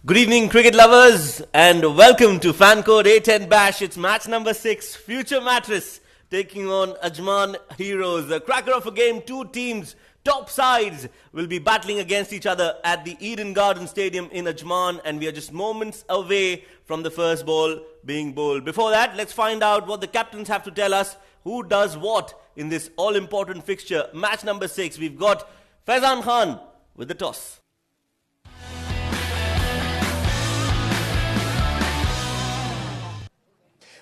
Good evening, cricket lovers, and welcome to Fan Code A10 Bash. It's match number 6, Future Mattress taking on Ajman Heroes. A cracker of a game, two teams, top sides, will be battling against each other at the Eden Garden Stadium in Ajman, and we are just moments away from the first ball being bowled. Before that, let's find out what the captains have to tell us, who does what in this all-important fixture. Match number 6, we've got Faizan Khan with the toss.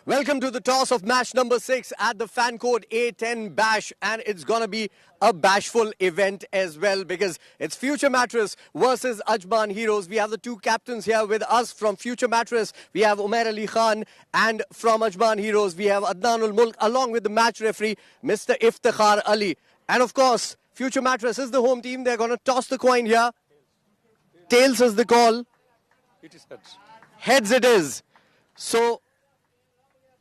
Welcome to the toss of match number 6 at the Fan Code A10 Bash, and it's going to be a bashful event as well because it's Future Mattress versus Ajman Heroes. We have the two captains here with us. From Future Mattress, we have Umair Ali Khan, and from Ajman Heroes, we have Adnan Mulk, along with the match referee, Mr. Iftikhar Ali. And of course, Future Mattress is the home team. They're going to toss the coin here. Tails is the call. It is heads. Heads it is. So,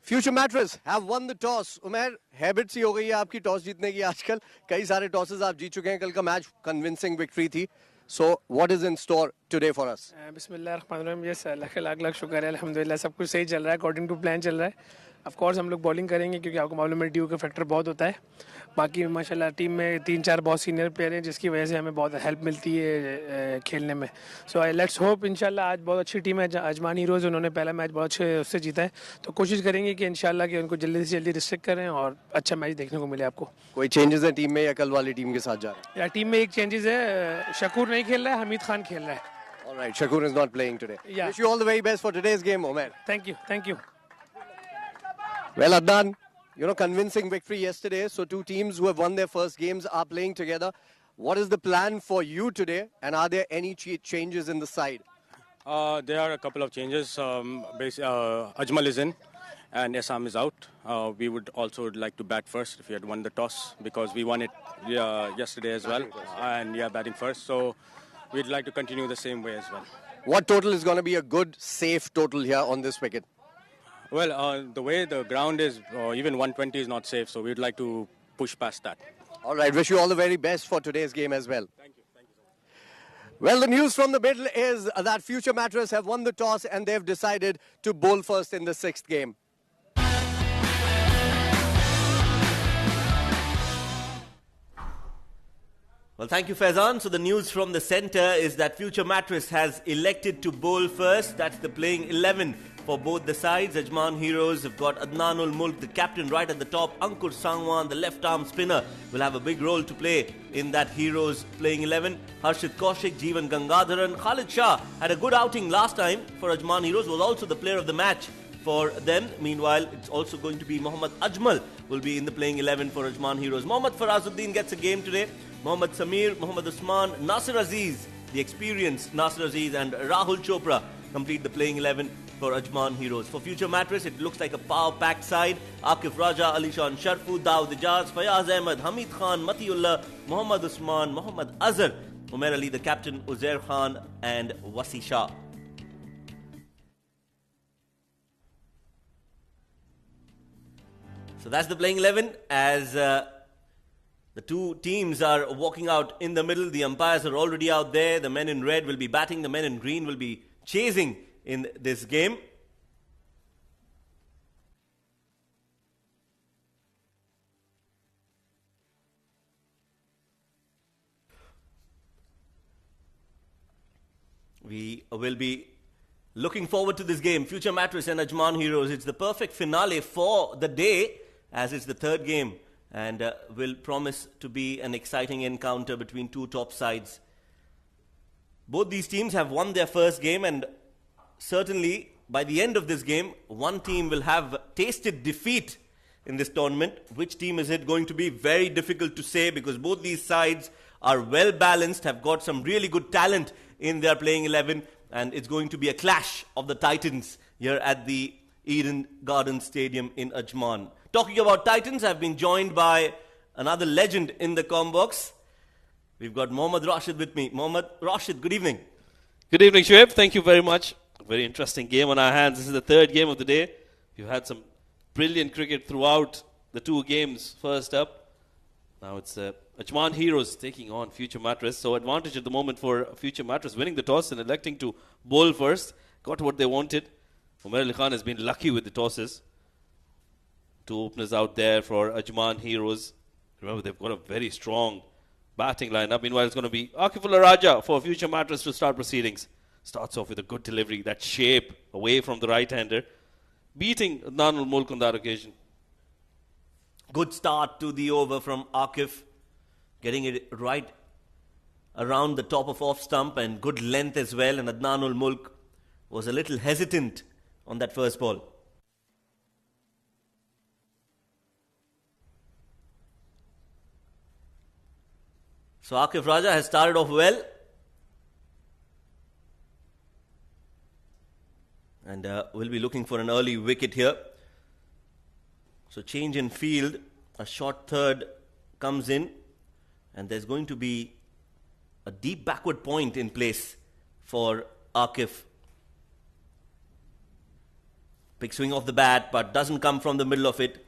future matters have won the toss. Umair, habit सी हो गई है आपकी toss जीतने की आजकल. कई सारे टॉसेस आप जीत चुके हैं. कल का मैच कन्विंसिंग विक्ट्री थी. So what is in store today for us? बिस्मिल्लाहिर्रहमानिर्रहीम. यस, लाख लाख शुक्र है, अल्हम्दुलिल्लाह सब कुछ सही चल रहा है, अकॉर्डिंग टू प्लान चल रहा है. ऑफ कोर्स हम लोग बॉलिंग करेंगे क्योंकि आपको मालूम है ड्यू का फैक्टर बहुत होता है. बाकी माशाल्लाह टीम में 3-4 बहुत सीनियर प्लेयर हैं जिसकी वजह से हमें बहुत हेल्प मिलती है खेलने में. सो लेट्स होप इंशाल्लाह आज बहुत अच्छी टीम है अजमान हीरोज़. उन्होंने पहला मैच बहुत अच्छे उससे जीता है, तो कोशिश करेंगे कि इंशाल्लाह कि उनको जल्दी से जल्दी रिस्ट्रिक्ट करें और अच्छा मैच देखने को मिले आपको. कोई चेंजेस है टीम में या कल वाली टीम के साथ जा रहे हैं? या टीम में एक चेंजेस है, शकूर नहीं खेल रहा है, हमीद खान खेल रहा है. Alright, Shakoor is not playing today. Yeah. Wish you all the very best for today's game, Umair. Thank you. Well, Adnan, convincing victory yesterday. So two teams who have won their first games are playing together. What is the plan for you today, and are there any changes in the side? There are a couple of changes. Ajmal is in and Essam is out. We would also like to bat first if we had won the toss, because we won it yesterday as well. And batting first. So we'd like to continue the same way as well. What total is going to be a good, safe total here on this wicket? Well, the way the ground is, even 120 is not safe, so we'd like to push past that. All right, wish you all the very best for today's game as well. Thank you so much. Well, the news from the middle is that Future Mattress have won the toss and they've decided to bowl first in the 6th game. Well, thank you, Faizan. So the news from the centre is that Future Mattress has elected to bowl first. That's the playing 11 for both the sides. Ajman Heroes have got Adnan Mulk, the captain, right at the top. Ankur Sangwan, the left-arm spinner, will have a big role to play in that Heroes playing 11. Harshit Kaushik, Jeevan Gangadharan, Khalid Shah had a good outing last time for Ajman Heroes, was also the player of the match for them. Meanwhile, it's also going to be Mohammad Ajmal will be in the playing 11 for Ajman Heroes. Mohammad Farazuddin gets a game today. Mohammad Samir, Mohammad Usman, Nasir Aziz, the experienced Nasir Aziz, and Rahul Chopra complete the playing 11 for Ajman Heroes. For Future Mattress, it looks like a power-packed side. Akif Raja, Alishan Sharfu, Dawood Ijaz, Fayaz Ahmed, Hamid Khan, Matiullah, Mohammad Usman, Mohammad Azhar, Umair Ali, the captain, Uzair Khan, and Wasi Shah. So that's the playing 11 as the two teams are walking out in the middle. The umpires are already out there. The men in red will be batting. The men in green will be chasing in this game. We will be looking forward to this game. Future Mattress and Ajman Heroes. It's the perfect finale for the day, as it's the third game, and will promise to be an exciting encounter between two top sides. Both these teams have won their first game, and certainly by the end of this game, one team will have tasted defeat in this tournament. Which team is it going to be? Very difficult to say, because both these sides are well balanced, have got some really good talent in their playing 11, and it's going to be a clash of the Titans here at the Eden Garden Stadium in Ajman. Talking about Titans, I've been joined by another legend in the combox. We've got Mohammad Rashid with me. Mohammad Rashid, good evening. Good evening, Shoaib. Thank you very much. A very interesting game on our hands. This is the third game of the day. We've had some brilliant cricket throughout the two games. First up, now it's Ajman Heroes taking on Future Mattress. So advantage at the moment for Future Mattress, winning the toss and electing to bowl first. Got what they wanted. Umair Ali Khan has been lucky with the tosses. Two openers out there for Ajman Heroes. Remember, they've got a very strong batting lineup. Meanwhile, it's going to be Akifullah Raja for Future Mattress to start proceedings. Starts off with a good delivery, that shape away from the right-hander. Beating Adnan Mulk on that occasion. Good start to the over from Akif. Getting it right around the top of off stump and good length as well. And Adnan Mulk was a little hesitant on that first ball. So Akif Raja has started off well. And we'll be looking for an early wicket here. So change in field. A short third comes in. And there's going to be a deep backward point in place for Akif. Big swing off the bat, but doesn't come from the middle of it.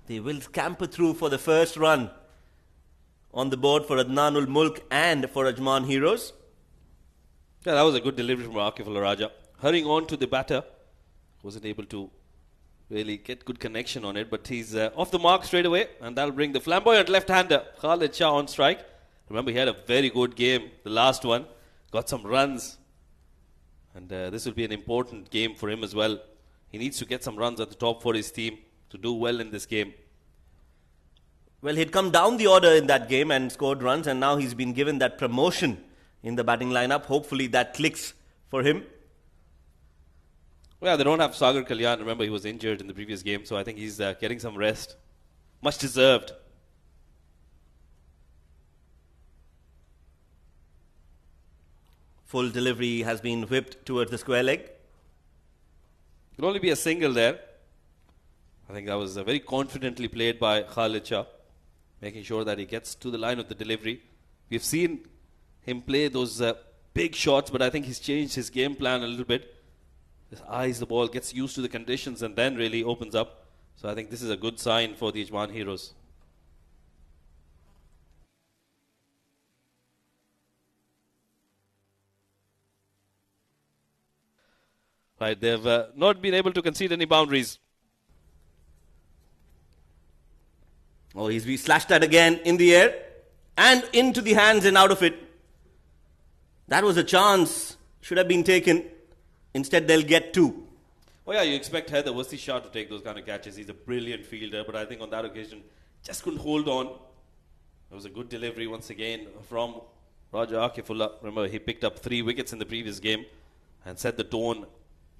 They will scamper through for the first run on the board for Adnan Mulk and for Ajman Heroes. Yeah, that was a good delivery from Akifullah Raja. Hurrying on to the batter. Wasn't able to really get good connection on it, but he's off the mark straight away, and that'll bring the flamboyant left-hander Khalid Shah on strike. Remember, he had a very good game, the last one. Got some runs. And this will be an important game for him as well. He needs to get some runs at the top for his team to do well in this game. Well, he'd come down the order in that game and scored runs, and now he's been given that promotion in the batting lineup. Hopefully that clicks for him. Well, they don't have Sagar Kalyan. Remember, he was injured in the previous game, so I think he's getting some rest. Much deserved. Full delivery has been whipped towards the square leg. Could only be a single there. I think that was very confidently played by Khalid Shah, making sure that he gets to the line of the delivery. We've seen him play those big shots, but I think he's changed his game plan a little bit. Just eyes the ball, gets used to the conditions, and then really opens up. So I think this is a good sign for the Ajman Heroes. Right, they've not been able to concede any boundaries. Oh, he's slashed that again in the air and into the hands and out of it. That was a chance. Should have been taken. Instead, they'll get two. Oh yeah, you expect Heather Wasi Shah to take those kind of catches. He's a brilliant fielder, but I think on that occasion, just couldn't hold on. It was a good delivery once again from Raja Akifullah. Remember, he picked up 3 wickets in the previous game and set the tone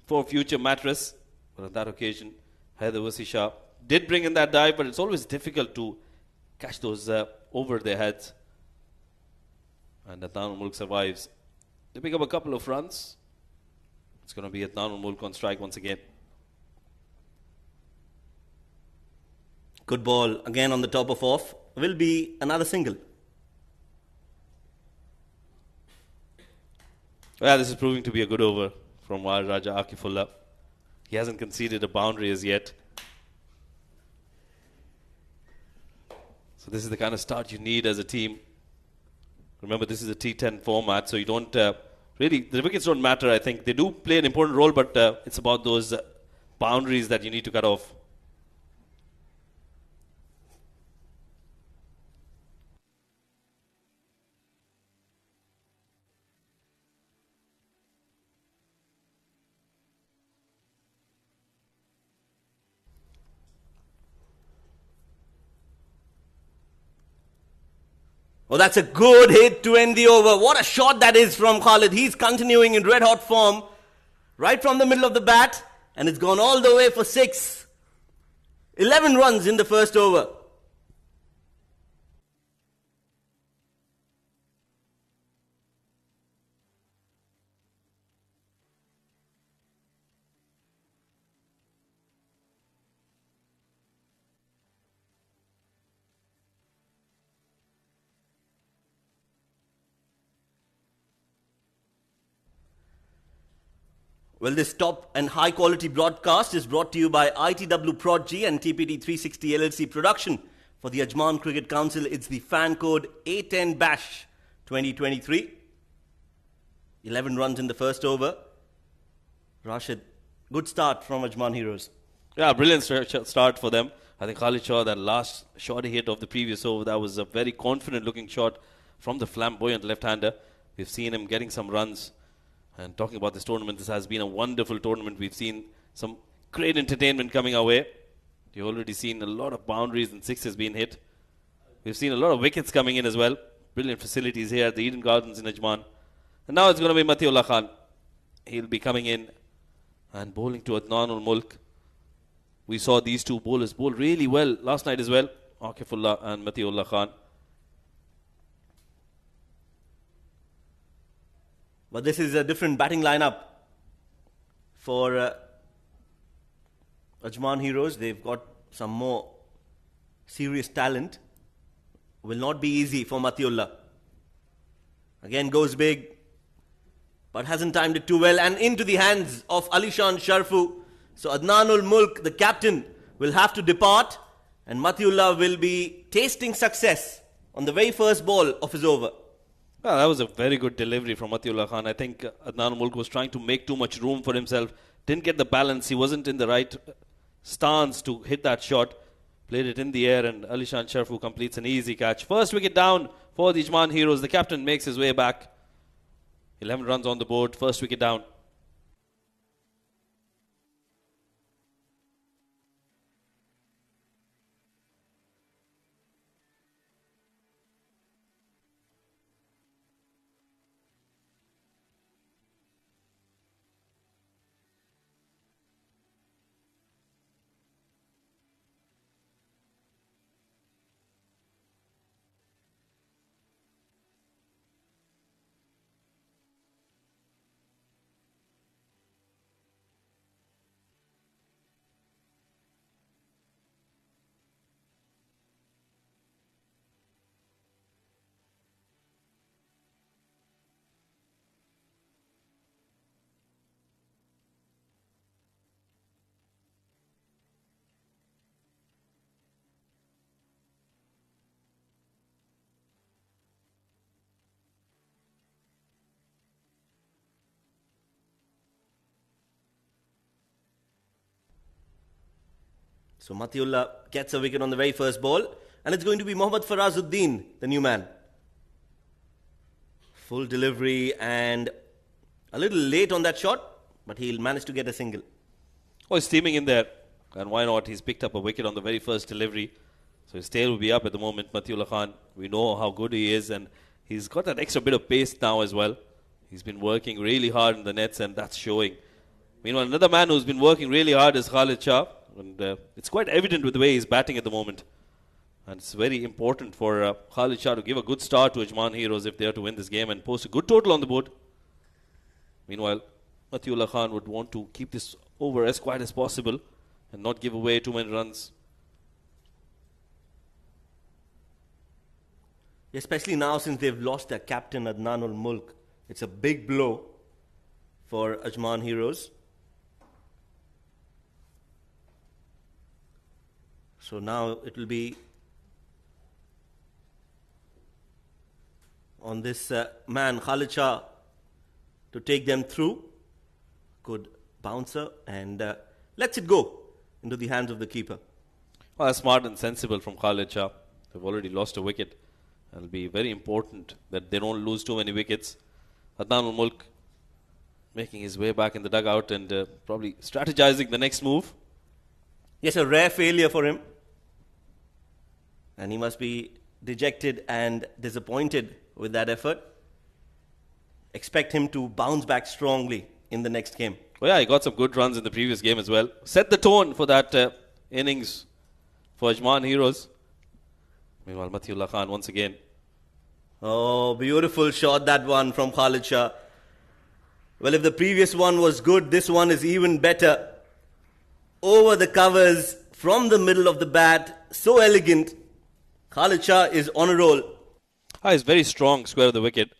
for Future Mattress. But on that occasion, Heather Wasi Shah did bring in that dive, but it's always difficult to catch those over their heads. And Adnan Mulk survives. They pick up a couple of runs. It's going to be Adnan Mulk on strike once again. Good ball again on the top of off. Will be another single. Well, this is proving to be a good over from Raja Akifullah. He hasn't conceded a boundary as yet. So this is the kind of start you need as a team. Remember, this is a T10 format, so you don't really, the wickets don't matter, I think. They do play an important role, but it's about those boundaries that you need to cut off. Oh, that's a good hit to end the over. What a shot that is from Khalid. He's continuing in red-hot form. Right from the middle of the bat. And it's gone all the way for 6. 11 runs in the first over. Well, this top and high quality broadcast is brought to you by ITW Prod G and TPT 360 LLC production For the Ajman Cricket Council, it's the fan code A10 Bash 2023. 11 runs in the first over. Rashid, good start from Ajman Heroes. Yeah, brilliant start for them. I think Khalid Shah, that last shot he hit of the previous over, that was a very confident-looking shot from the flamboyant left-hander. We've seen him getting some runs. And talking about this tournament, this has been a wonderful tournament. We've seen some great entertainment coming our way. You've already seen a lot of boundaries and sixes being hit. We've seen a lot of wickets coming in as well. Brilliant facilities here at the Eden Gardens in Ajman. And now it's going to be Matiullah Khan. He'll be coming in and bowling to Adnan Mulk. We saw these two bowlers bowl really well last night as well. Akifullah and Matiullah Khan. But this is a different batting lineup for Ajman Heroes. They've got some more serious talent. Will not be easy for Matiullah. Again goes big, but hasn't timed it too well. And into the hands of Alishan Sharfu. So Adnanul Mulk, the captain, will have to depart. And Matiullah will be tasting success on the very first ball of his over. Well, that was a very good delivery from Matiullah Khan. I think Adnan Mulk was trying to make too much room for himself. Didn't get the balance. He wasn't in the right stance to hit that shot. Played it in the air and Alishan Sharfu completes an easy catch. First wicket down for the Ajman Heroes. The captain makes his way back. 11 runs on the board. First wicket down. So Matiullah gets a wicket on the very first ball. And it's going to be Mohammad Farazuddin, the new man. Full delivery and a little late on that shot, but he'll manage to get a single. Oh, he's steaming in there. And why not? He's picked up a wicket on the very first delivery. So his tail will be up at the moment. Matiullah Khan, we know how good he is. And he's got that extra bit of pace now as well. He's been working really hard in the nets and that's showing. Meanwhile, another man who's been working really hard is Khalid Shah. And it's quite evident with the way he's batting at the moment. And it's very important for Khalid Shah to give a good start to Ajman Heroes if they are to win this game and post a good total on the board. Meanwhile, Matiullah Khan would want to keep this over as quiet as possible and not give away too many runs. Especially now since they've lost their captain Adnanul Mulk. It's a big blow for Ajman Heroes. So now it will be on this man, Khalid Shah, to take them through. Good bouncer and lets it go into the hands of the keeper. Well, that's smart and sensible from Khalid Shah. They've already lost a wicket. It'll be very important that they don't lose too many wickets. Adnanul Mulk making his way back in the dugout and probably strategizing the next move. Yes, a rare failure for him. And he must be dejected and disappointed with that effort. Expect him to bounce back strongly in the next game. Oh yeah, he got some good runs in the previous game as well. Set the tone for that innings for Ajman Heroes. Meanwhile, Matiullah Khan once again. Oh, beautiful shot that one from Khalid Shah. Well, if the previous one was good, this one is even better. Over the covers, from the middle of the bat, so elegant. Khalid Shah is on a roll. He's very strong, square of the wicket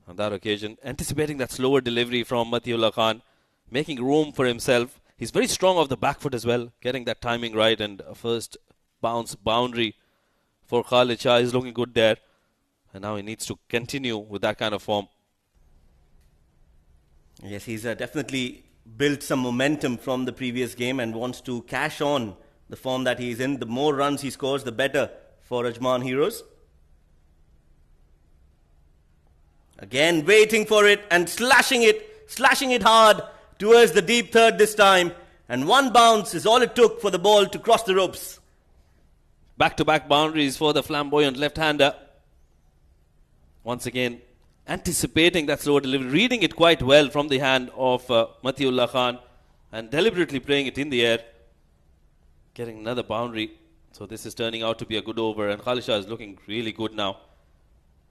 on that occasion. Anticipating that slower delivery from Matiullah Khan, making room for himself. He's very strong off the back foot as well, getting that timing right and a first bounce boundary for Khalid Shah. He's looking good there. And now he needs to continue with that kind of form. Yes, he's definitely built some momentum from the previous game and wants to cash on the form that he's in. The more runs he scores, the better for Ajman Heroes. Again, waiting for it and slashing it hard towards the deep third this time. And one bounce is all it took for the ball to cross the ropes. Back-to-back boundaries for the flamboyant left-hander. Once again, anticipating that slower delivery, reading it quite well from the hand of Matiullah Khan and deliberately playing it in the air. Getting another boundary. So this is turning out to be a good over, and Khalid Shah is looking really good now.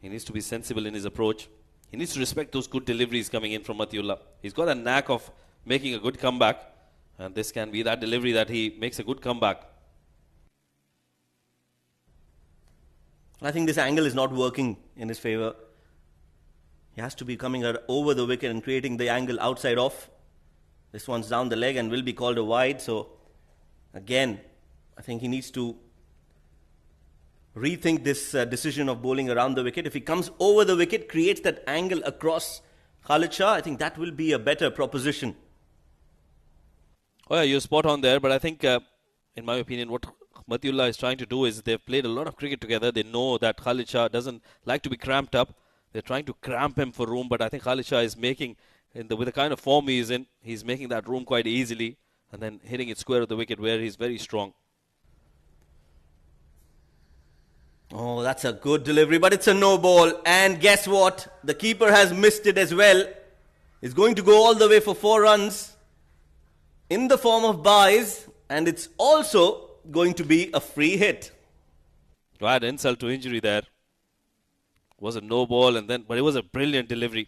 He needs to be sensible in his approach. He needs to respect those good deliveries coming in from Matiullah. He's got a knack of making a good comeback, and this can be that delivery that he makes a good comeback. I think this angle is not working in his favour. He has to be coming over the wicket and creating the angle outside off. This one's down the leg and will be called a wide. So, again, I think he needs to rethink this decision of bowling around the wicket. If he comes over the wicket, creates that angle across Khalid Shah, I think that will be a better proposition. Oh yeah, you're spot on there, but I think, in my opinion, what Matiullah is trying to do is they've played a lot of cricket together. They know that Khalid Shah doesn't like to be cramped up. They're trying to cramp him for room, but I think Khalid Shah is making, with the kind of form he's in, he's making that room quite easily and then hitting it square of the wicket where he's very strong. Oh, that's a good delivery, but it's a no ball. And guess what? The keeper has missed it as well. He's going to go all the way for 4 runs in the form of buys, and it's also going to be a free hit. To add insult to injury there. Was a no ball, but it was a brilliant delivery.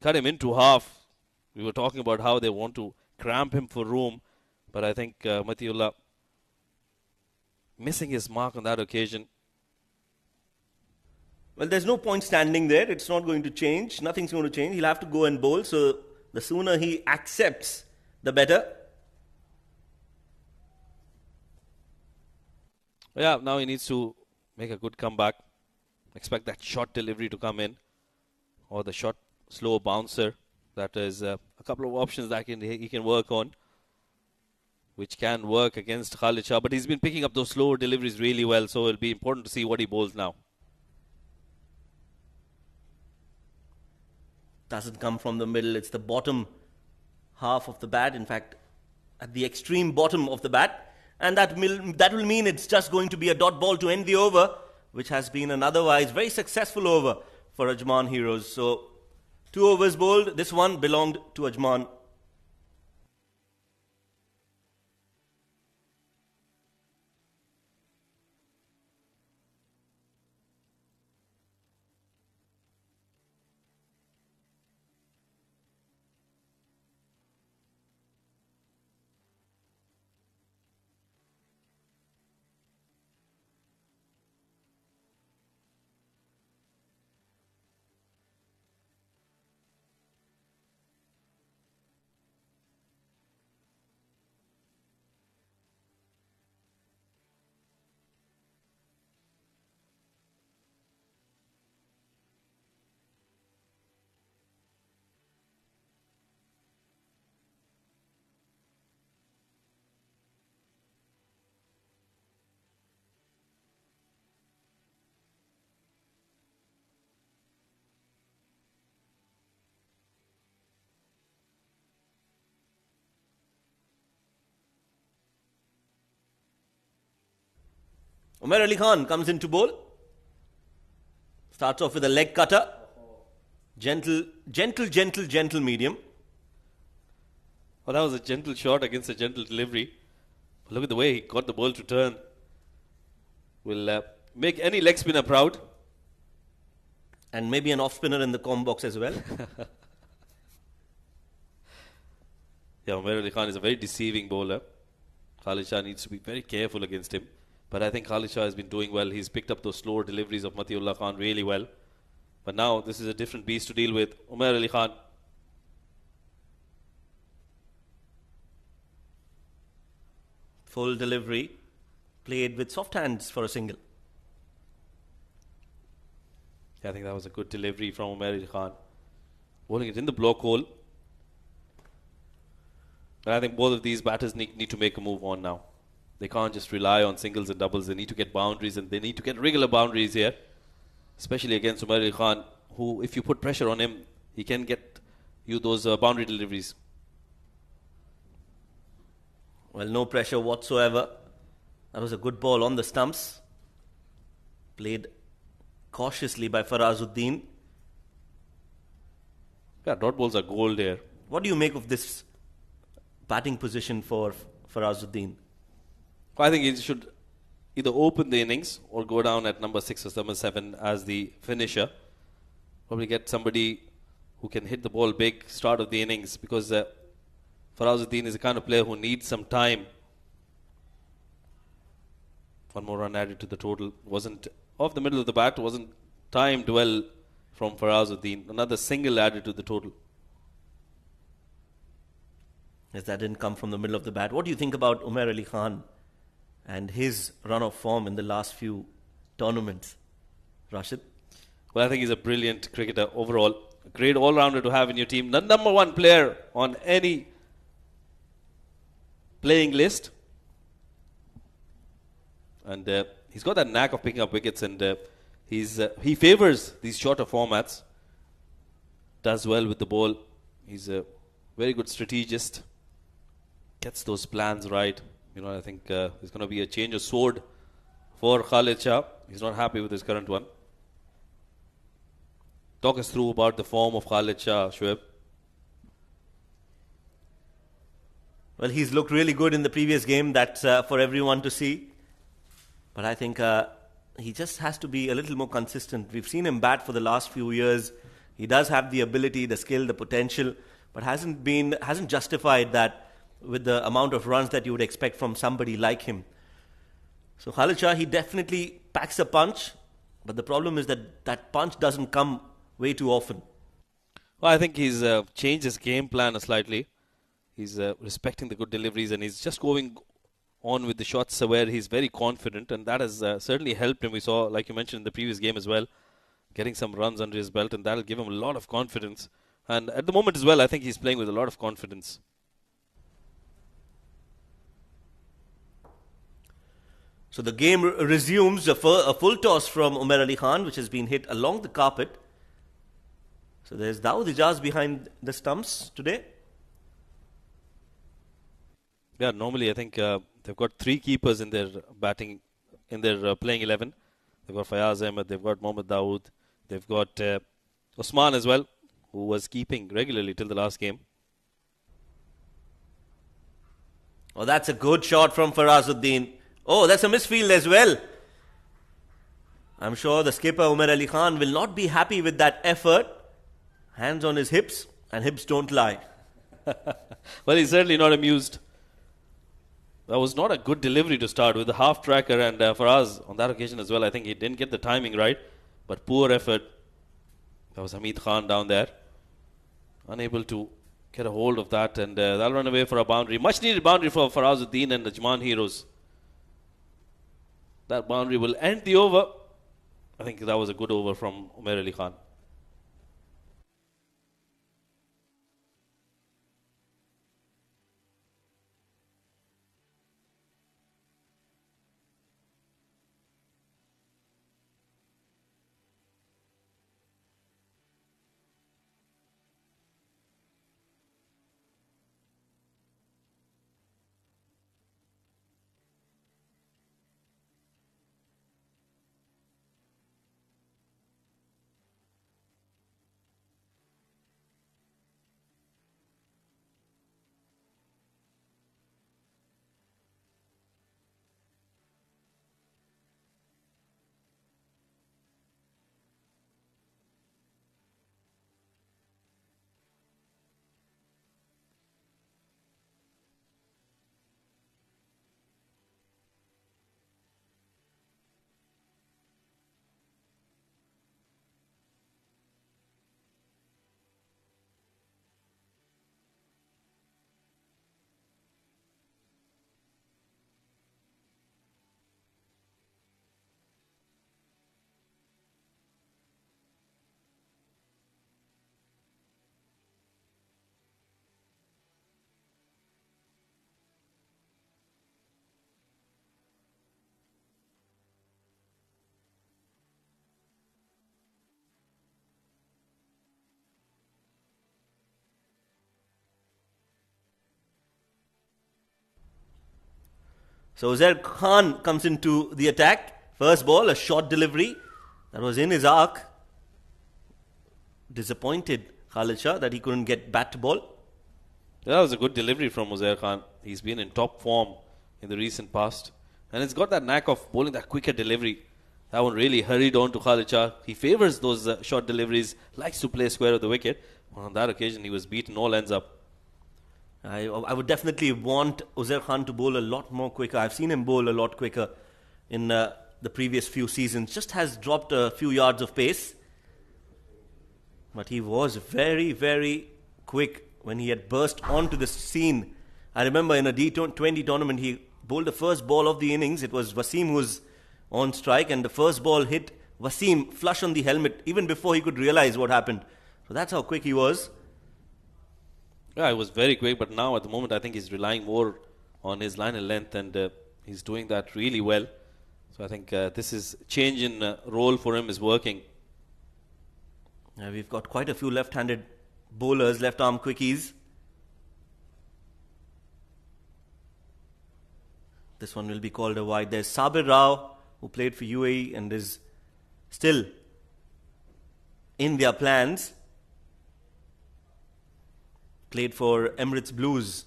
Cut him into half. We were talking about how they want to cramp him for room, but I think Matiullah missing his mark on that occasion. Well, there's no point standing there. It's not going to change. Nothing's going to change. He'll have to go and bowl. So the sooner he accepts, the better. Yeah, now he needs to make a good comeback. Expect that short delivery to come in, or the short slow bouncer. That is a couple of options that he can work on, which can work against Khalid Shah. But he's been picking up those slower deliveries really well, so it'll be important to see what he bowls now. Doesn't come from the middle. It's the bottom half of the bat. In fact, at the extreme bottom of the bat. And that will mean it's just going to be a dot ball to end the over, which has been an otherwise very successful over for Ajman Heroes. So, 2 overs bowled. This one belonged to Ajman. Umar Ali Khan comes into bowl. Starts off with a leg cutter. Gentle medium. Well, that was a gentle shot against a gentle delivery. Look at the way he got the ball to turn. Will make any leg spinner proud. And maybe an off spinner in the comb box as well. Yeah, Umar Ali Khan is a very deceiving bowler. Khalid Shah needs to be very careful against him. But I think Khalid Shah has been doing well. He's picked up those slower deliveries of Matiullah Khan really well. But now this is a different beast to deal with. Umar Ali Khan. Full delivery. Played with soft hands for a single. I think that was a good delivery from Umar Ali Khan. Bowling it in the block hole. And I think both of these batters need to make a move on now. They can't just rely on singles and doubles. They need to get boundaries, and they need to get regular boundaries here. Especially against Umar Ali Khan, who, if you put pressure on him, he can get you those boundary deliveries. Well, no pressure whatsoever. That was a good ball on the stumps. Played cautiously by Farazuddin. Yeah, dot balls are gold here. What do you make of this batting position for Farazuddin? I think he should either open the innings or go down at number 6 or number 7 as the finisher. Probably get somebody who can hit the ball big start of the innings, because Farazuddin is the kind of player who needs some time. One more run added to the total. Wasn't off the middle of the bat, wasn't timed well from Farazuddin. Another single added to the total. Yes, that didn't come from the middle of the bat. What do you think about Umar Ali Khan and his run of form in the last few tournaments, Rashid? Well, I think he's a brilliant cricketer overall. A great all-rounder to have in your team. The number one player on any playing list. And he's got that knack of picking up wickets, and he favors these shorter formats. Does well with the ball. He's a very good strategist. Gets those plans right. I think there's going to be a change of sword for Khalid Shah. He's not happy with his current one. Talk us through about the form of Khalid Shah, Shoaib. Well, he's looked really good in the previous game. That's for everyone to see. But I think he just has to be a little more consistent. We've seen him bat for the last few years. He does have the ability, the skill, the potential, but hasn't justified that with the amount of runs that you would expect from somebody like him. So Khalid Shah, he definitely packs a punch, but the problem is that punch doesn't come way too often. Well, I think he's changed his game plan slightly. He's respecting the good deliveries, and he's just going on with the shots where he's very confident, and that has certainly helped him. We saw, like you mentioned in the previous game as well, getting some runs under his belt, and that'll give him a lot of confidence. And at the moment as well, I think he's playing with a lot of confidence. So the game resumes, a full toss from Umar Ali Khan, which has been hit along the carpet. So there's Dawood Ijaz behind the stumps today. Yeah, normally I think they've got 3 keepers in their batting, in their playing 11. They've got Fayaz Ahmed, they've got Mohammad Dawood, they've got Osman as well, who was keeping regularly till the last game. Oh, that's a good shot from Farazuddin. Oh, that's a misfield as well. I'm sure the skipper Umar Ali Khan will not be happy with that effort. Hands on his hips, and hips don't lie. Well, he's certainly not amused. That was not a good delivery to start with. The half tracker, and for us on that occasion as well, I think he didn't get the timing right. But poor effort. That was Hamid Khan down there. Unable to get a hold of that, and they'll run away for a boundary. Much needed boundary for Farazuddin and the Ajman heroes. That boundary will end the over. I think that was a good over from Umar Ali Khan. So Uzair Khan comes into the attack. First ball, a short delivery. That was in his arc. Disappointed Khalid Shah that he couldn't get bat to ball. That was a good delivery from Uzair Khan. He's been in top form in the recent past. And he's got that knack of bowling that quicker delivery. That one really hurried on to Khalid Shah. He favours those short deliveries, likes to play square of the wicket. On that occasion, he was beaten all ends up. I would definitely want Uzair Khan to bowl a lot more quicker. I've seen him bowl a lot quicker in the previous few seasons. Just has dropped a few yards of pace. But he was very, very quick when he had burst onto the scene. I remember in a D20 tournament, he bowled the first ball of the innings. It was Wasim who was on strike, and the first ball hit Wasim flush on the helmet even before he could realize what happened. So that's how quick he was. Yeah, he was very quick, but now at the moment I think he's relying more on his line and length, and he's doing that really well. So I think this is change in role for him is working. We've got quite a few left-handed bowlers, left-arm quickies. This one will be called a wide. There's Sabir Rao, who played for UAE and is still in their plans. Played for Emirates Blues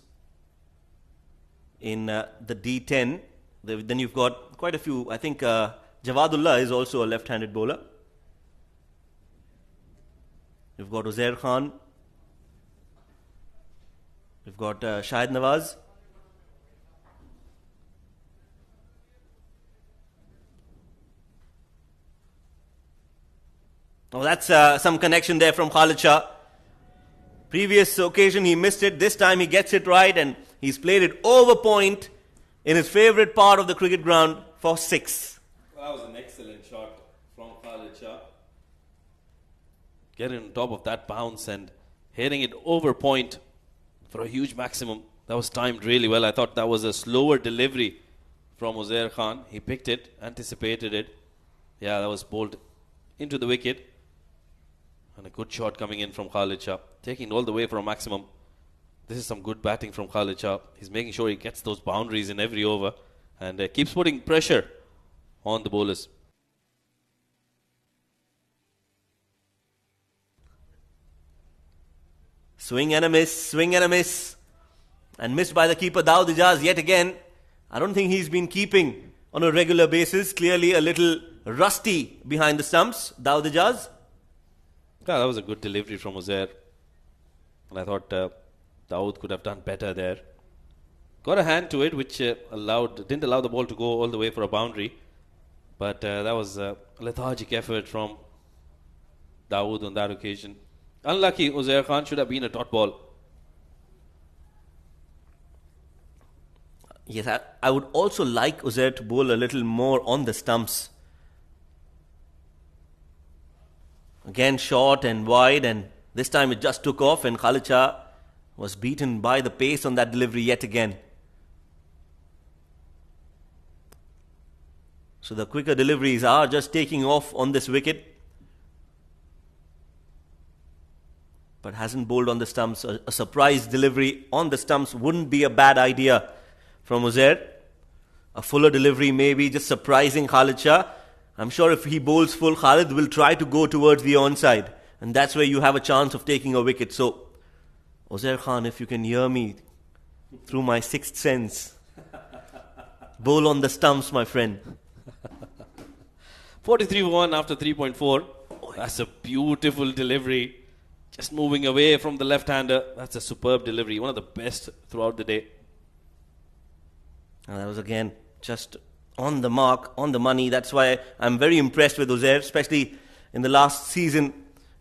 in the D10. Then you've got quite a few. I think Javadullah is also a left-handed bowler. You've got Uzair Khan. You've got Shahid Nawaz. Oh, that's some connection there from Khalid Shah. Previous occasion he missed it. This time he gets it right, and he's played it over point in his favourite part of the cricket ground for 6. That was an excellent shot from Khalid Shah. Getting on top of that bounce and hitting it over point for a huge maximum. That was timed really well. I thought that was a slower delivery from Uzair Khan. He picked it, anticipated it. Yeah, that was bowled into the wicket. And a good shot coming in from Khalid Shah. Taking it all the way for a maximum. This is some good batting from Khalid Shah. He's making sure he gets those boundaries in every over. And keeps putting pressure on the bowlers. Swing and a miss, swing and a miss. And missed by the keeper, Dawood Ijaz yet again. I don't think he's been keeping on a regular basis. Clearly a little rusty behind the stumps, Dawood Ijaz. Yeah, that was a good delivery from Uzair. And I thought Dawood could have done better there. Got a hand to it, which didn't allow the ball to go all the way for a boundary. But that was a lethargic effort from Dawood on that occasion. Unlucky, Uzair Khan should have been a dot ball. Yes, I would also like Uzair to bowl a little more on the stumps. Again, short and wide, and this time it just took off, and Khalid Shah was beaten by the pace on that delivery yet again. So the quicker deliveries are just taking off on this wicket. But hasn't bowled on the stumps. A surprise delivery on the stumps wouldn't be a bad idea from Uzair. A fuller delivery maybe, just surprising Khalid Shah. I'm sure if he bowls full, Khalid will try to go towards the onside. And that's where you have a chance of taking a wicket. So, Uzair Khan, if you can hear me through my sixth sense, bowl on the stumps, my friend. 43 for 1 after 3.4. That's a beautiful delivery. Just moving away from the left-hander. That's a superb delivery. One of the best throughout the day. And that was again just on the mark, on the money. That's why I'm very impressed with Uzair, especially in the last season.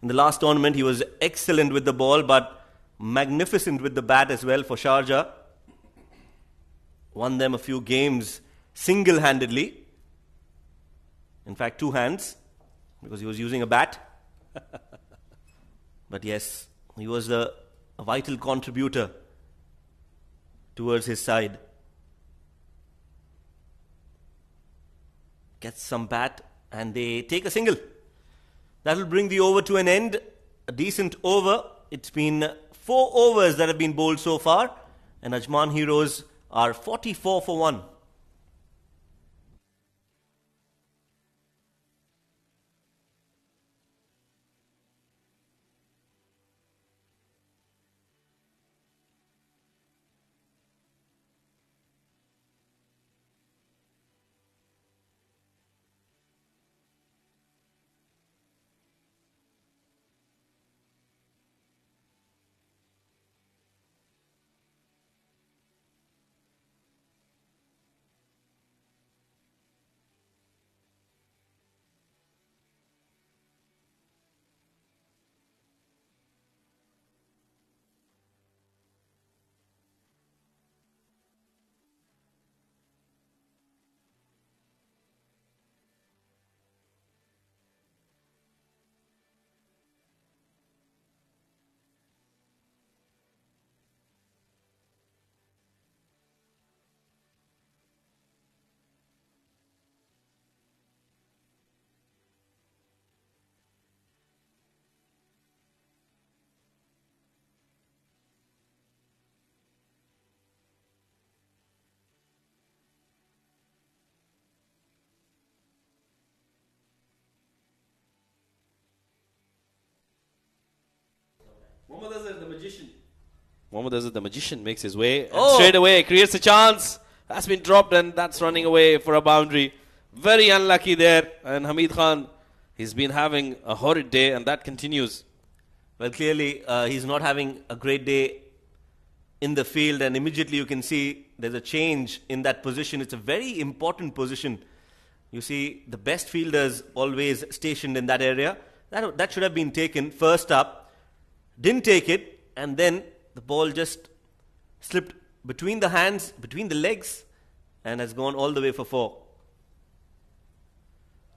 In the last tournament, he was excellent with the ball, but magnificent with the bat as well for Sharjah. Won them a few games single-handedly. In fact, 2 hands, because he was using a bat. But yes, he was a vital contributor towards his side. Gets some bat and they take a single. That will bring the over to an end. A decent over. It's been 4 overs that have been bowled so far. And Ajman Heroes are 44 for 1. Mohammad Azhar, the magician, makes his way. And Oh. straight away, creates a chance. That's been dropped and that's running away for a boundary. Very unlucky there. And Hamid Khan, he's been having a horrid day and that continues. Well, clearly, he's not having a great day in the field, and immediately you can see there's a change in that position. It's a very important position. You see the best fielders always stationed in that area. That should have been taken first up. Didn't take it, and then the ball just slipped between the hands, between the legs, and has gone all the way for 4.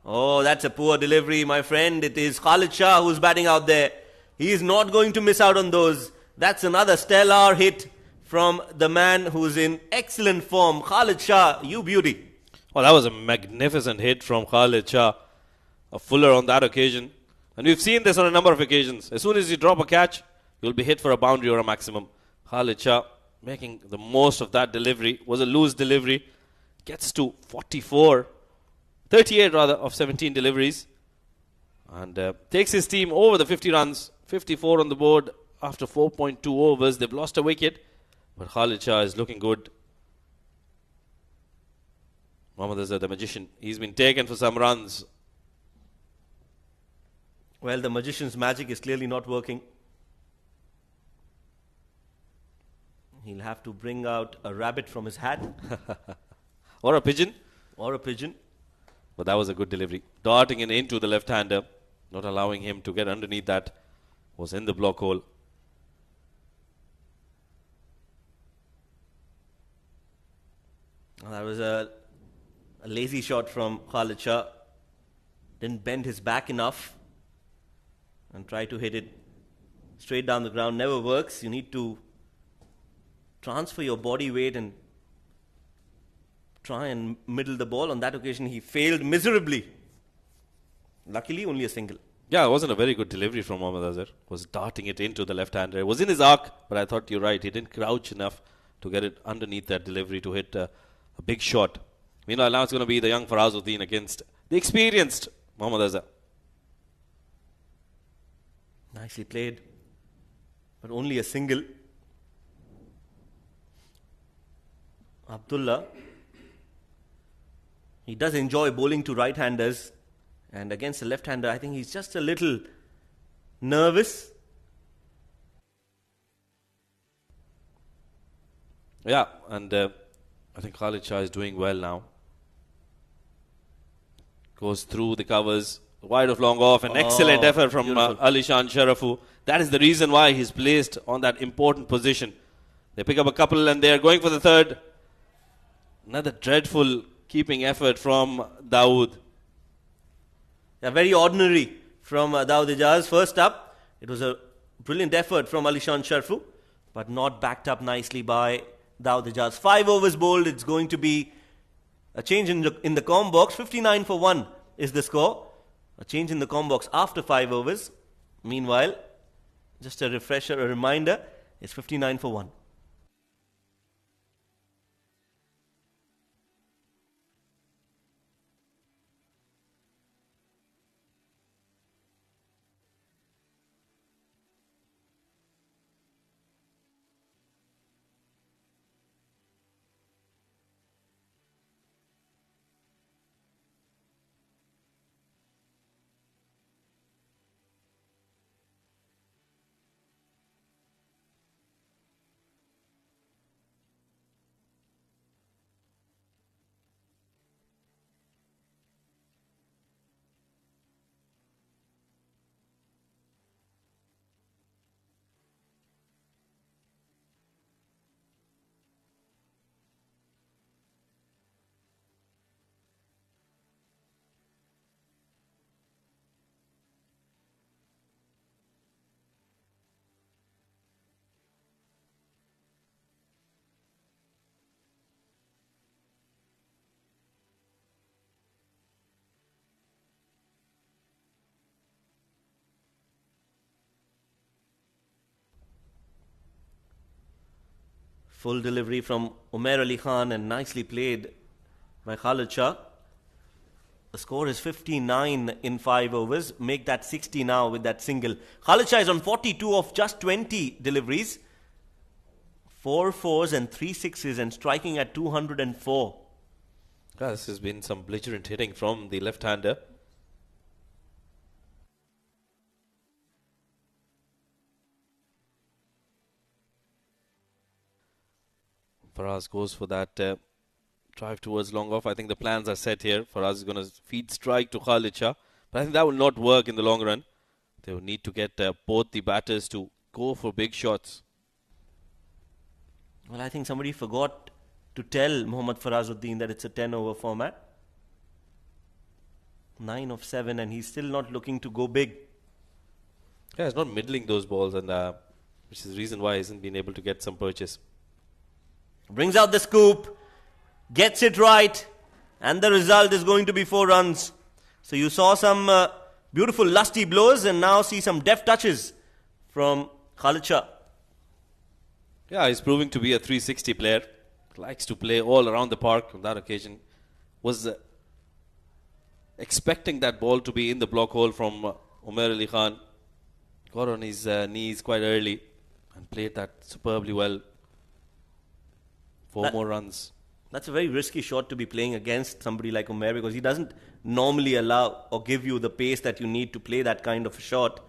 Oh, that's a poor delivery, my friend. It is Khalid Shah who's batting out there. He is not going to miss out on those. That's another stellar hit from the man who's in excellent form. Khalid Shah, you beauty. Well, that was a magnificent hit from Khalid Shah. A fuller on that occasion. And we've seen this on a number of occasions. As soon as you drop a catch, you'll be hit for a boundary or a maximum. Khalid Shah making the most of that delivery. Was a loose delivery. Gets to 38 rather, of 17 deliveries. And takes his team over the 50 runs. 54 on the board after 4.2 overs. They've lost a wicket. But Khalid Shah is looking good. Mohammad Azhar, the magician, he's been taken for some runs. Well, the magician's magic is clearly not working. He'll have to bring out a rabbit from his hat. Or a pigeon. Or a pigeon. But that was a good delivery. Darting it into the left-hander. Not allowing him to get underneath that. Was in the block hole. That was a lazy shot from Khalid Shah. Didn't bend his back enough and try to hit it straight down the ground. Never works. You need to transfer your body weight and try and middle the ball. On that occasion, he failed miserably. Luckily, only a single. Yeah, it wasn't a very good delivery from Mohammad Azhar. Was darting it into the left-hander. It was in his arc, but I thought you're right. He didn't crouch enough to get it underneath that delivery to hit a big shot. Meanwhile, now it's going to be the young Farazuddin against the experienced Mohammad Azhar. Nicely played, but only a single. Abdullah, he does enjoy bowling to right-handers, and against a left-hander, I think he's just a little nervous. Yeah, and I think Khalid Shah is doing well now. Goes through the covers, wide of long off. An excellent effort from Alishan Sharafu. That is the reason why he's placed on that important position. They pick up a couple and they're going for the third. Another dreadful keeping effort from Dawood. Yeah, very ordinary from Dawood Ijaz. First up, it was a brilliant effort from Alishan Sharafu, but not backed up nicely by Dawood Ijaz. 5 overs bowled. It's going to be a change in the com box. 59 for 1 is the score. A change in the com box after 5 overs. Meanwhile, just a refresher, a reminder, it's 59 for 1. Full delivery from Umair Ali Khan and nicely played by Khalid Shah. The score is 59 in 5 overs. Make that 60 now with that single. Khalid Shah is on 42 of just 20 deliveries. 4 fours and 3 sixes and striking at 204. This has been some belligerent hitting from the left-hander. Faraz goes for that drive towards long off. I think the plans are set here. Faraz is going to feed strike to Khalid Shah. But I think that will not work in the long run. They will need to get both the batters to go for big shots. Well, I think somebody forgot to tell Mohammad Farazuddin that it's a 10-over format. 9 of 7 and he's still not looking to go big. Yeah, he's not middling those balls, and which is the reason why he hasn't been able to get some purchase. Brings out the scoop, gets it right, and the result is going to be 4 runs. So you saw some beautiful lusty blows and now see some deft touches from Khalid Shah. Yeah, he's proving to be a 360 player. Likes to play all around the park. On that occasion, was expecting that ball to be in the block hole from Umair Ali Khan. Got on his knees quite early and played that superbly well. 4 more runs. That's a very risky shot to be playing against somebody like Umair, because he doesn't normally allow or give you the pace that you need to play that kind of a shot.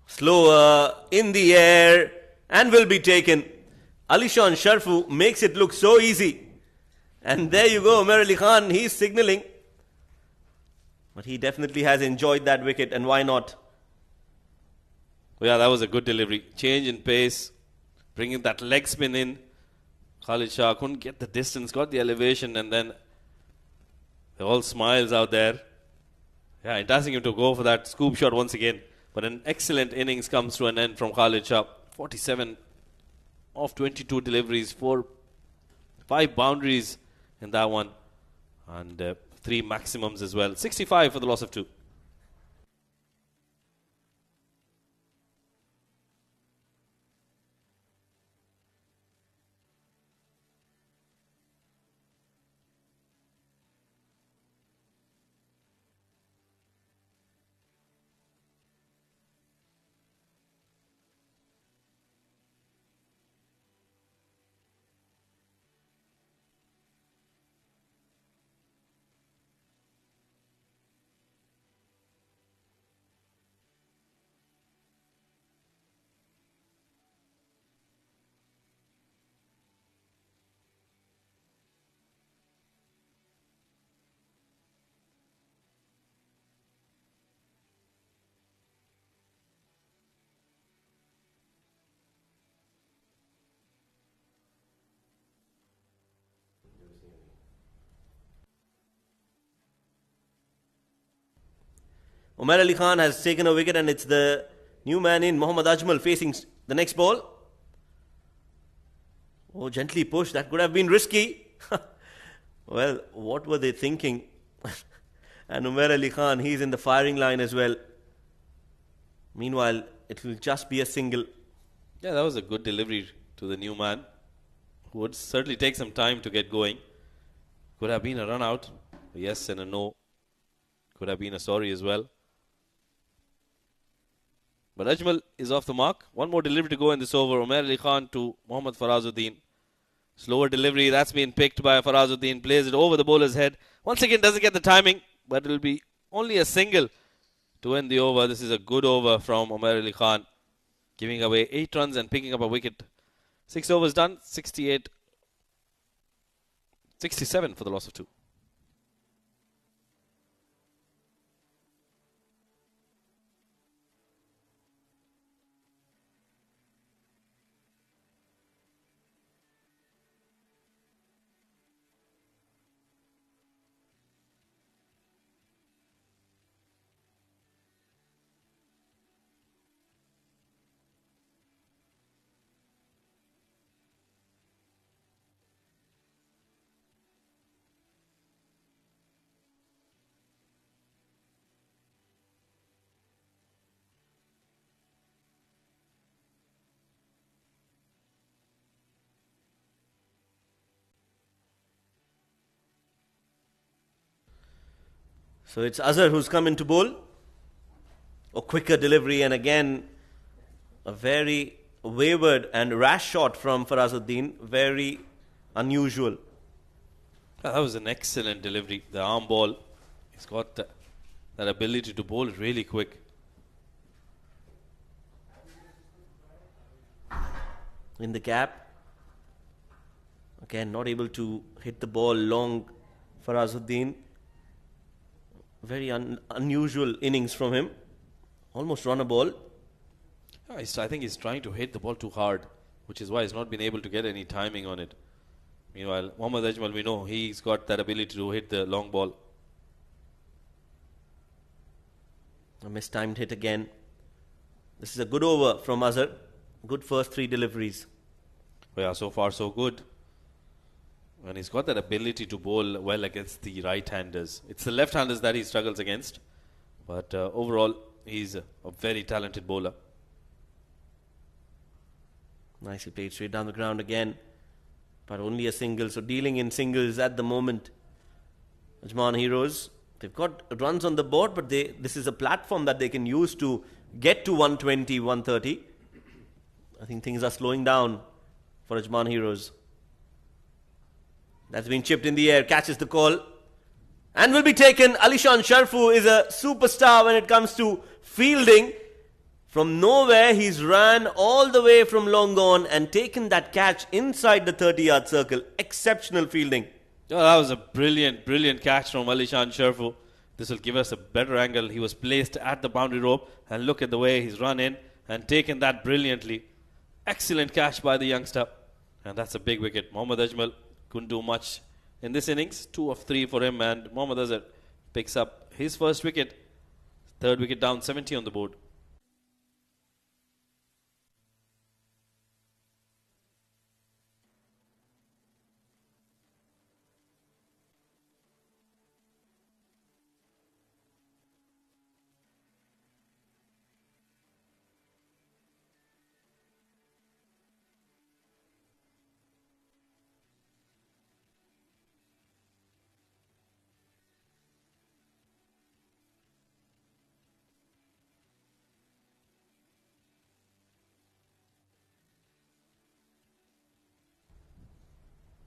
Slower, in the air, and will be taken. Alishan Sharfu makes it look so easy. And there you go, Umair Ali Khan, he's signalling. But he definitely has enjoyed that wicket, and why not? Yeah, that was a good delivery. Change in pace, bringing that leg spin in. Khalid Shah couldn't get the distance, got the elevation, and then they're all smiles out there. Yeah, enticing him to go for that scoop shot once again. But an excellent innings comes to an end from Khalid Shah. 47 of 22 deliveries, 5 boundaries in that one, and 3 maximums as well. 65 for the loss of 2. Umair Ali Khan has taken a wicket, and it's the new man in, Mohammad Ajmal, facing the next ball. Oh, gently pushed. That could have been risky. Well, what were they thinking? And Umair Ali Khan, he's in the firing line as well. Meanwhile, it will just be a single. Yeah, that was a good delivery to the new man, who would certainly take some time to get going. Could have been a run out. A yes and a no. Could have been a sorry as well. But Ajmal is off the mark. One more delivery to go in this over. Umair Ali Khan to Mohammad Farazuddin. Slower delivery. That's been picked by Farazuddin. Plays it over the bowler's head. Once again, doesn't get the timing, but it will be only a single to end the over. This is a good over from Umair Ali Khan, giving away 8 runs and picking up a wicket. 6 overs done. 67 for the loss of 2. So it's Azhar who's come in to bowl. A quicker delivery, and again a very wayward and rash shot from Farazuddin. Very unusual. That was an excellent delivery. The arm ball. He's got that ability to bowl it really quick. In the gap. Again, not able to hit the ball long. Farazuddin. Very unusual innings from him. Almost run a ball. I think he's trying to hit the ball too hard, which is why he's not been able to get any timing on it. Meanwhile, Mohammad Ajmal, we know he's got that ability to hit the long ball. A mistimed hit again. This is a good over from Azhar. Good first 3 deliveries. Well, yeah, so far so good. And he's got that ability to bowl well against the right-handers. It's the left-handers that he struggles against. But overall, he's a very talented bowler. Nicely played straight down the ground again. But only a single. So dealing in singles at the moment. Ajman Heroes. They've got runs on the board, but this is a platform that they can use to get to 120, 130. I think things are slowing down for Ajman Heroes. That's been chipped in the air, catches the call, and will be taken. Alishan Sharfu is a superstar when it comes to fielding. From nowhere, he's ran all the way from long on and taken that catch inside the 30-yard circle. Exceptional fielding. Oh, that was a brilliant catch from Alishan Sharfu. This will give us a better angle. He was placed at the boundary rope, and look at the way he's run in and taken that brilliantly. Excellent catch by the youngster. And that's a big wicket. Mohammad Ajmal couldn't do much in this innings. 2 of 3 for him, and Mohammad Azhar picks up his first wicket. 3rd wicket down, 70 on the board.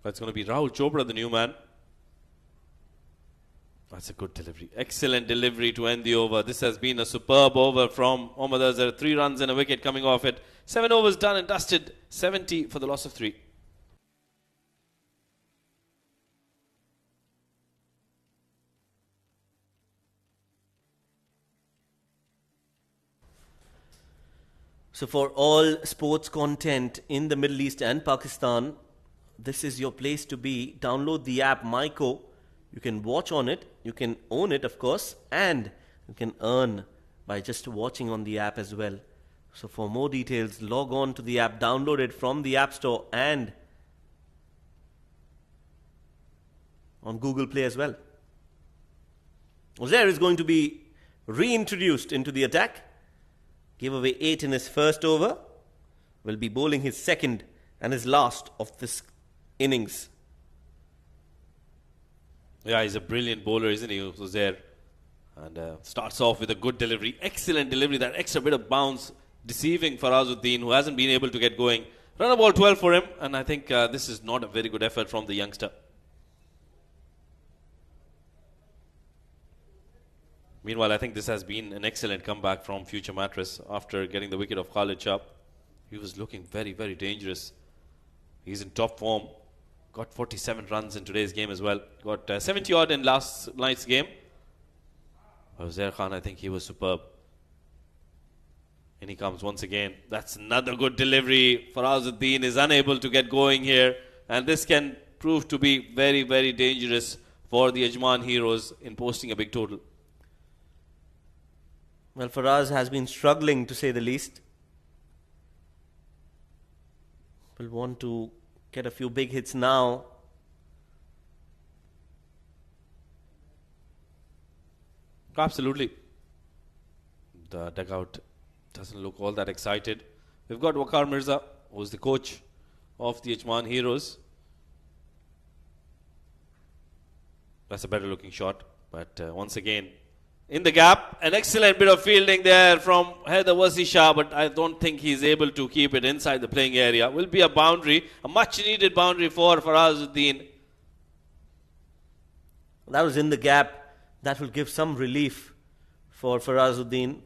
That's going to be Rahul Chopra, the new man. That's a good delivery. Excellent delivery to end the over. This has been a superb over from Mohammad Azhar. 3 runs and a wicket coming off it. 7 overs done and dusted. 70 for the loss of 3. So for all sports content in the Middle East and Pakistan, this is your place to be. Download the app Myco. You can watch on it. You can own it, of course. And you can earn by just watching on the app as well. So for more details, log on to the app. Download it from the App Store and on Google Play as well. Uzair is going to be reintroduced into the attack. Gave away 8 in his first over. Will be bowling his second and his last of this innings. Yeah, he's a brilliant bowler, isn't he, Uzair? And starts off with a good delivery. Excellent delivery. That extra bit of bounce deceiving Farazuddin, who hasn't been able to get going. Run a ball 12 for him, and I think this is not a very good effort from the youngster. Meanwhile, I think this has been an excellent comeback from Future Mattress after getting the wicket of Khalid Shah. He was looking very, very dangerous. He's in top form. Got 47 runs in today's game as well. Got 70 odd in last night's game. Uzair Khan, I think he was superb. And he comes once again. That's another good delivery. Farazuddin is unable to get going here. And this can prove to be very, very dangerous for the Ajman Heroes in posting a big total. Well, Faraz has been struggling, to say the least. Will want to get a few big hits now. Absolutely. The dugout doesn't look all that excited. We've got Waqar Mirza, who's the coach of the Ajman Heroes. That's a better looking shot. But once again, in the gap, an excellent bit of fielding there from Haider Wasisha, but I don't think he's able to keep it inside the playing area. Will be a boundary, a much needed boundary for Farazuddin. That was in the gap. That will give some relief for Farazuddin.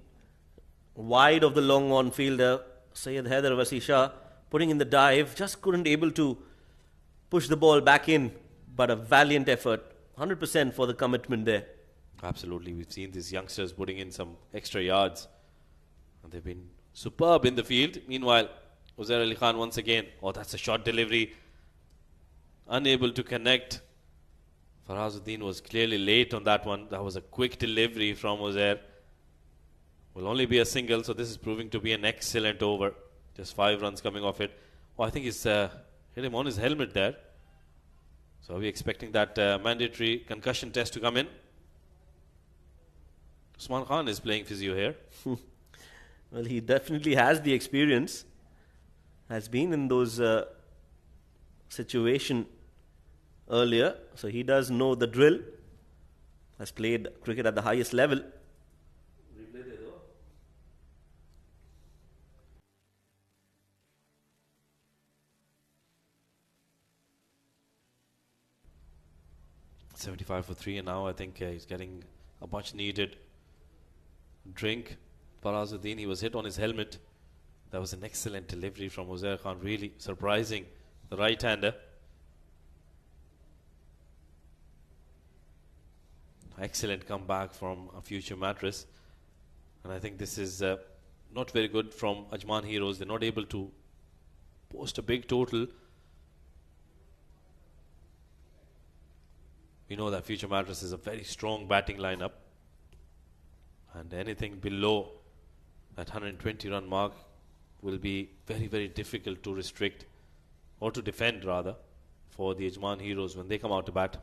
Wide of the long on fielder, Syed Haider Wasisha, putting in the dive, just couldn't able to push the ball back in, but a valiant effort. 100% for the commitment there. Absolutely. We've seen these youngsters putting in some extra yards. And they've been superb in the field. Meanwhile, Uzair Ali Khan once again. Oh, that's a short delivery. Unable to connect. Farazuddin was clearly late on that one. That was a quick delivery from Uzair. Will only be a single, so this is proving to be an excellent over. Just 5 runs coming off it. Oh, I think he's hit him on his helmet there. So are we expecting that mandatory concussion test to come in? Usman Khan is playing physio here. Well, he definitely has the experience. Has been in those situation earlier. So he does know the drill. Has played cricket at the highest level. 75 for 3, and now I think he's getting a much needed drink. Farazuddin, he was hit on his helmet. That was an excellent delivery from Uzair Khan, really surprising the right-hander. Excellent comeback from a future Mattress. And I think this is not very good from Ajman Heroes. They're not able to post a big total. We know that future Mattress is a very strong batting lineup. And anything below that 120 run mark will be very, very difficult to restrict, or to defend rather, for the Ajman Heroes when they come out to bat.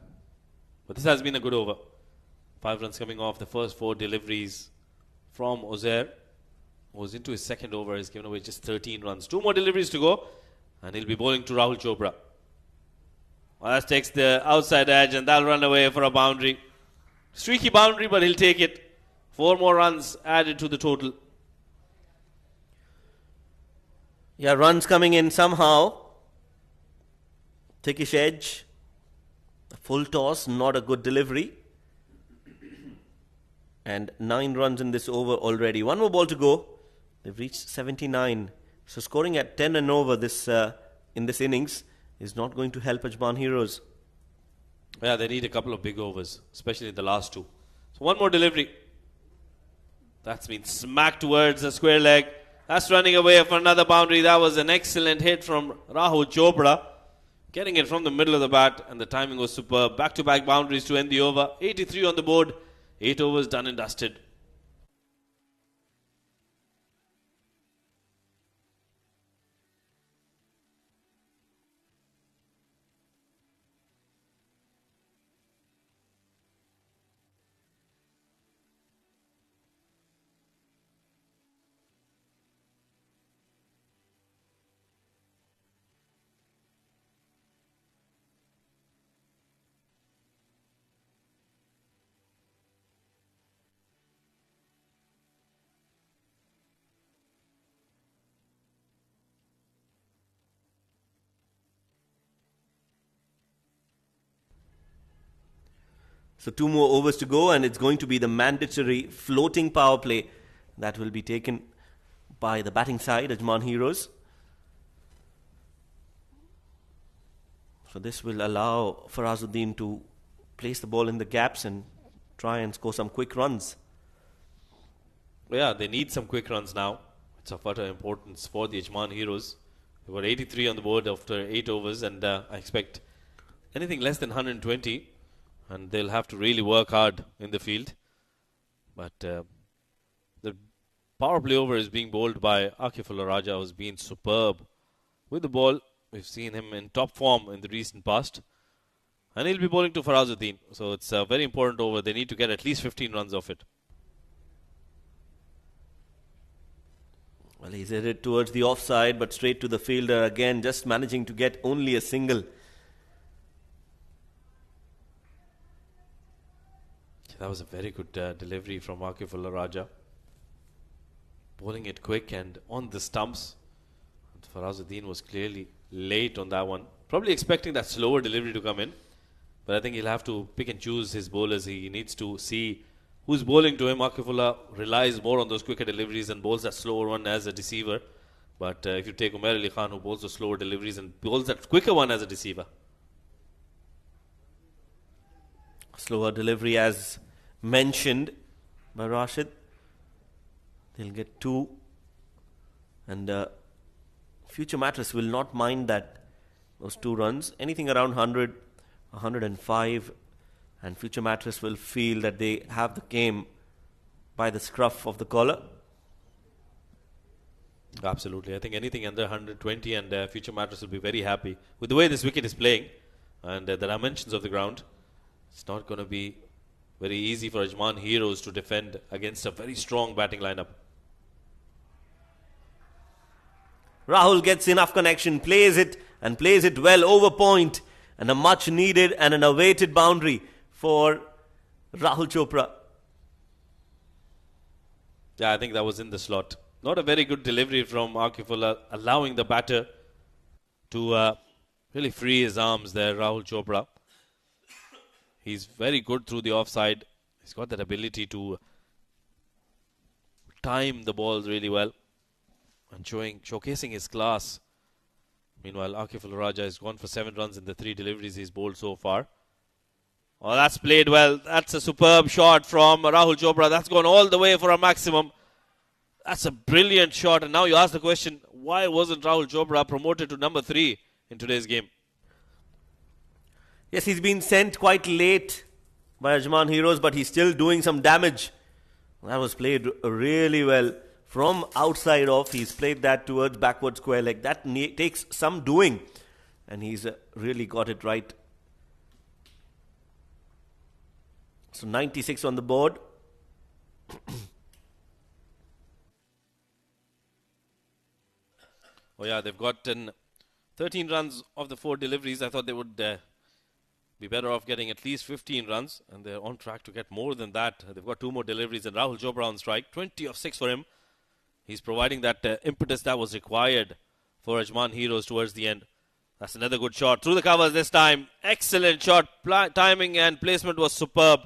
But this has been a good over. 5 runs coming off the first 4 deliveries from Uzair, who was into his second over. He's given away just 13 runs. 2 more deliveries to go, and he'll be bowling to Rahul Chopra. Well, that takes the outside edge, and that'll run away for a boundary. Streaky boundary, but he'll take it. 4 more runs added to the total. Yeah, runs coming in somehow. Thickish edge. A full toss, not a good delivery. And 9 runs in this over already. 1 more ball to go. They've reached 79. So scoring at 10 and over this in this innings is not going to help Ajman Heroes. Yeah, they need a couple of big overs, especially the last 2. So 1 more delivery. That's been smacked towards the square leg. That's running away for another boundary. That was an excellent hit from Rahul Chopra. Getting it from the middle of the bat, and the timing was superb. Back-to-back boundaries to end the over. 83 on the board. 8 overs done and dusted. So 2 more overs to go, and it's going to be the mandatory floating power play that will be taken by the batting side, Ajman Heroes. So this will allow Farazuddin to place the ball in the gaps and try and score some quick runs. Yeah, they need some quick runs now. It's of utter importance for the Ajman Heroes. They've got 83 on the board after 8 overs, and I expect anything less than 120. And they'll have to really work hard in the field. But the power play over is being bowled by Akifullah Raja, who's been superb with the ball. We've seen him in top form in the recent past. And he'll be bowling to Farazuddin. So it's a very important over. They need to get at least 15 runs off it. Well, he's headed towards the offside, but straight to the fielder again, just managing to get only a single. That was a very good delivery from Akifullah Raja. Bowling it quick and on the stumps. And Farazuddin was clearly late on that one. Probably expecting that slower delivery to come in. But I think he'll have to pick and choose his bowlers. He needs to see who's bowling to him. Akifullah relies more on those quicker deliveries and bowls that slower one as a deceiver. But if you take Umair Ali Khan, who bowls the slower deliveries and bowls that quicker one as a deceiver. Slower delivery as mentioned by Rashid. They'll get 2. And Future Mattress will not mind those 2 runs. Anything around 100, 105. And Future Mattress will feel that they have the game by the scruff of the collar. Absolutely. I think anything under 120 and Future Mattress will be very happy with the way this wicket is playing and the dimensions of the ground. It's not going to be very easy for Ajman Heroes to defend against a very strong batting lineup. Rahul gets enough connection, plays it and plays it well over point, and a much needed and an awaited boundary for Rahul Chopra. Yeah, I think that was in the slot. Not a very good delivery from Akifullah, allowing the batter to really free his arms there, Rahul Chopra. He's very good through the offside. He's got that ability to time the balls really well and showcasing his class. Meanwhile, Akifullah Raja has gone for 7 runs in the 3 deliveries he's bowled so far. Oh, that's played well. That's a superb shot from Rahul Chopra. That's gone all the way for a maximum. That's a brilliant shot. And now you ask the question, why wasn't Rahul Chopra promoted to number 3 in today's game? Yes, he's been sent quite late by Ajman Heroes, but he's still doing some damage. That was played really well from outside off. He's played that towards backward square leg. That takes some doing, and he's really got it right. So 96 on the board. Oh yeah, they've gotten 13 runs of the 4 deliveries. I thought they would be better off getting at least 15 runs, and they're on track to get more than that. They've got 2 more deliveries, and Rahul Chopra on strike. 20 of 6 for him. He's providing that impetus that was required for Ajman Heroes towards the end. That's another good shot. Through the covers this time. Excellent shot. Timing and placement was superb.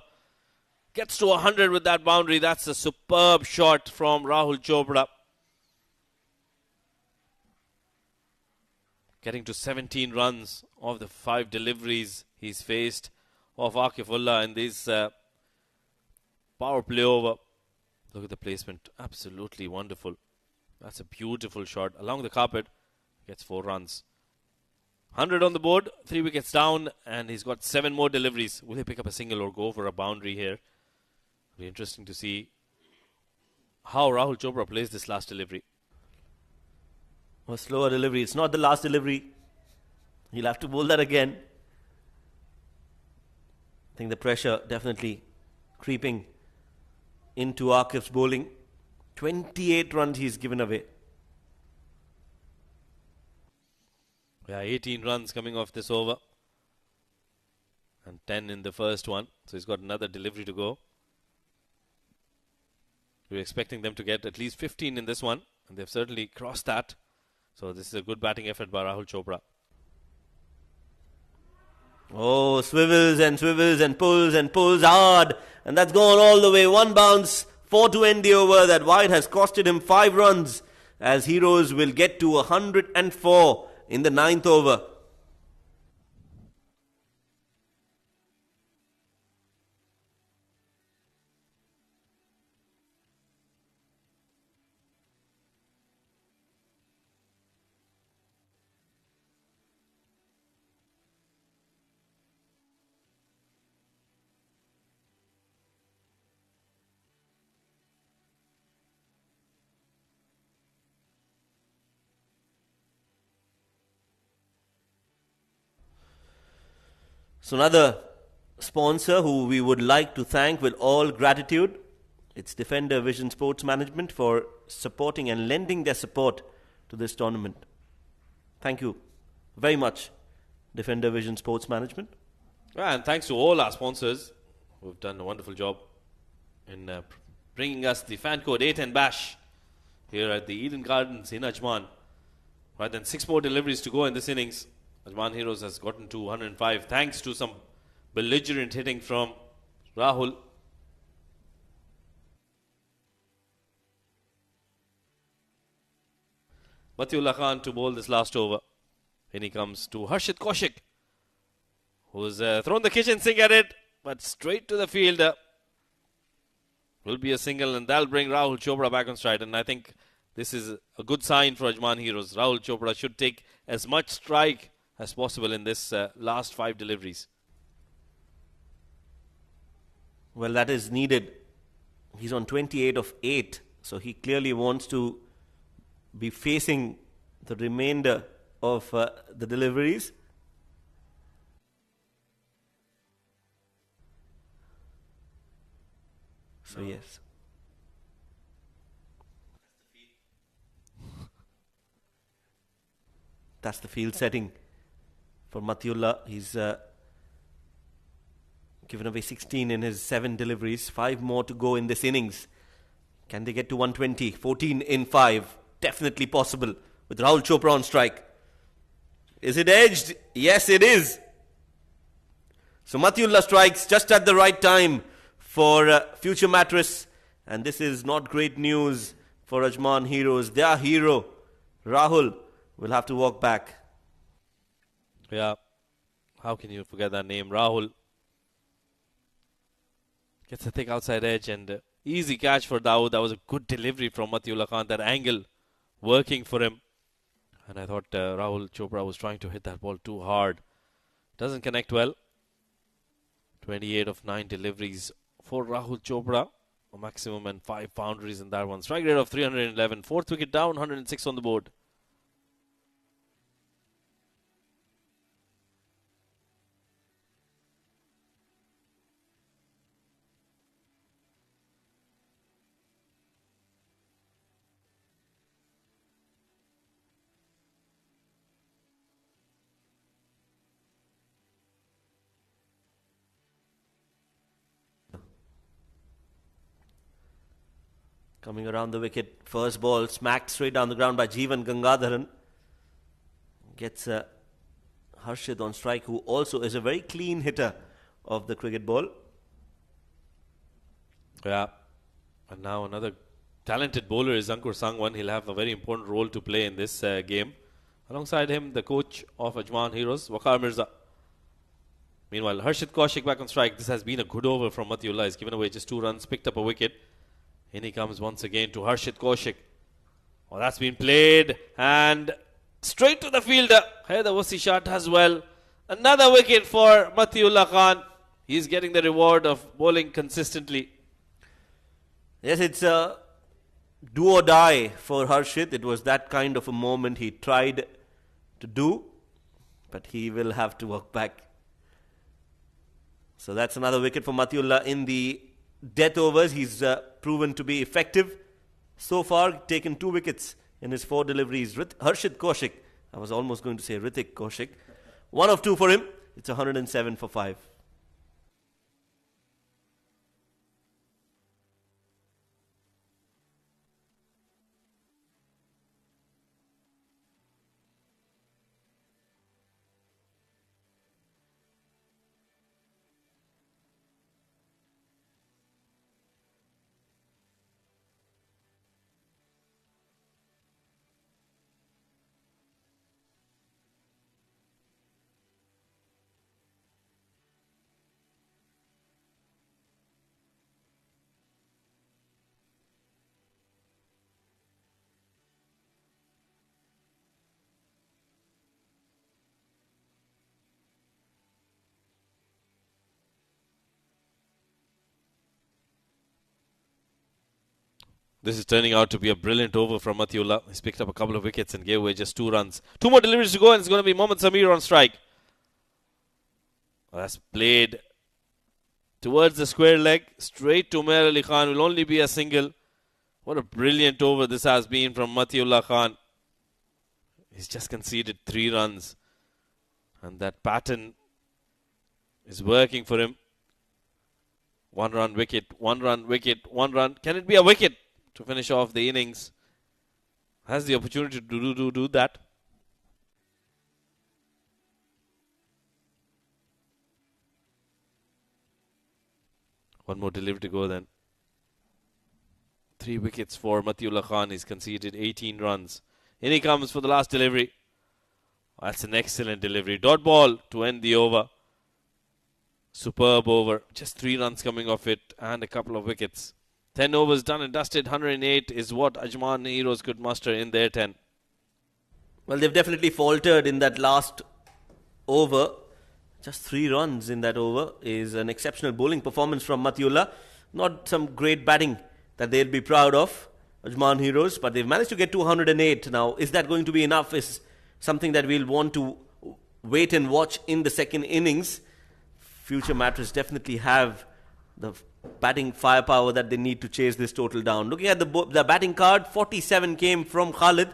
Gets to 100 with that boundary. That's a superb shot from Rahul Chopra. Getting to 17 runs of the 5 deliveries he's faced of Akifullah in this power play over. Look at the placement. Absolutely wonderful. That's a beautiful shot. Along the carpet, gets 4 runs. 100 on the board, 3 wickets down, and he's got 7 more deliveries. Will he pick up a single or go for a boundary here? It'll be interesting to see how Rahul Chopra plays this last delivery. A slower delivery. It's not the last delivery. He'll have to bowl that again. I think the pressure definitely creeping into Akif's bowling. 28 runs he's given away. Yeah, 18 runs coming off this over. And 10 in the first one. So he's got another delivery to go. We're expecting them to get at least 15 in this one. And they've certainly crossed that. So this is a good batting effort by Rahul Chopra. Oh, swivels and pulls hard. And that's gone all the way. 1 bounce, 4 to end the over. That wide has costed him 5 runs. As Heroes will get to 104 in the 9th over. So another sponsor who we would like to thank with all gratitude. It's Defender Vision Sports Management for supporting and lending their support to this tournament. Thank you very much, Defender Vision Sports Management. And thanks to all our sponsors who've done a wonderful job. in bringing us the fan code A10 Bash here at the Eden Gardens in Ajman. Right then, 6 more deliveries to go in this innings. Ajman Heroes has gotten to 105 thanks to some belligerent hitting from Rahul. Matiullah Khan to bowl this last over. In he comes to Harshit Kaushik, who's thrown the kitchen sink at it, but straight to the fielder. Will be a single, and that'll bring Rahul Chopra back on stride. And I think this is a good sign for Ajman Heroes. Rahul Chopra should take as much strike as possible in this last 5 deliveries. Well, that is needed. He's on 28 of 8, so he clearly wants to be facing the remainder of the deliveries. So yes. That's the field setting for Matiullah. He's given away 16 in his 7 deliveries. 5 more to go in this innings. Can they get to 120? 14 in 5. Definitely possible with Rahul Chopra on strike. Is it edged? Yes, it is. So Matiullah strikes just at the right time for Future Mattress. And this is not great news for Ajman Heroes. Their hero, Rahul, will have to walk back. Yeah, how can you forget that name? Rahul gets a thick outside edge and easy catch for Dawood. That was a good delivery from Matiullah Khan. That angle working for him. And I thought Rahul Chopra was trying to hit that ball too hard. Doesn't connect well. 28 of 9 deliveries for Rahul Chopra. A maximum and 5 boundaries in that one. Strike rate of 311. 4th wicket down, 106 on the board. Coming around the wicket, first ball smacked straight down the ground by Jeevan Gangadharan. Gets Harshit on strike, who also is a very clean hitter of the cricket ball. Yeah. And now another talented bowler is Ankur Sangwan. He'll have a very important role to play in this game. Alongside him, the coach of Ajman Heroes, Waqar Mirza. Meanwhile, Harshit Kaushik back on strike. This has been a good over from Matiullah. He's given away just 2 runs, picked up a wicket. In he comes once again to Harshit Kaushik. Oh, that's been played. And straight to the fielder. Haider Wasi shot as well. Another wicket for Matiullah Khan. He's getting the reward of bowling consistently. Yes, it's a do or die for Harshit. It was that kind of a moment he tried to do. But he will have to work back. So that's another wicket for Matiullah in the death overs. He's proven to be effective so far, taken 2 wickets in his 4 deliveries. Harshit Kaushik, I was almost going to say Hrithik Kaushik, 1 of 2 for him. It's 107 for 5. This is turning out to be a brilliant over from Matiullah. He's picked up a couple of wickets and gave away just 2 runs. 2 more deliveries to go, and it's going to be Mohammad Samir on strike. That's played towards the square leg, straight to Umair Ali Khan. Will only be a single. What a brilliant over this has been from Matiullah Khan. He's just conceded 3 runs. And that pattern is working for him. One run wicket, one run wicket, one run. Can it be a wicket to finish off the innings? Has the opportunity to do that. One more delivery to go then. 3 wickets for Matiullah Khan. He's conceded 18 runs. In he comes for the last delivery. That's an excellent delivery. Dot ball to end the over. Superb over. Just 3 runs coming off it and a couple of wickets. 10 overs done and dusted. 108 is what Ajman Heroes could muster in their 10. Well, they've definitely faltered in that last over. Just 3 runs in that over is an exceptional bowling performance from Matiullah. Not some great batting that they'll be proud of, Ajman Heroes, but they've managed to get 208. Now, is that going to be enough is something that we'll want to wait and watch in the second innings. Future Mattress definitely have the batting firepower that they need to chase this total down. Looking at the batting card, 47 came from Khalid.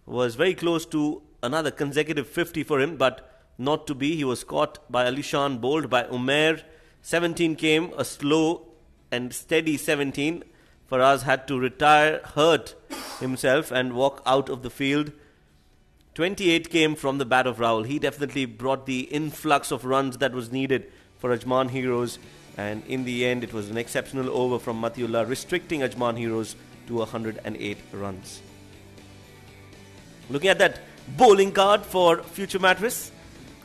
Was very close to another consecutive 50 for him, but not to be. He was caught by Alishan, bowled by Umair. 17 came, a slow and steady 17. Faraz had to retire, hurt himself and walk out of the field. 28 came from the bat of Rahul. He definitely brought the influx of runs that was needed for Ajman Heroes, and in the end it was an exceptional over from Matiullah, restricting Ajman Heroes to 108 runs. Looking at that bowling card for Future Mattress,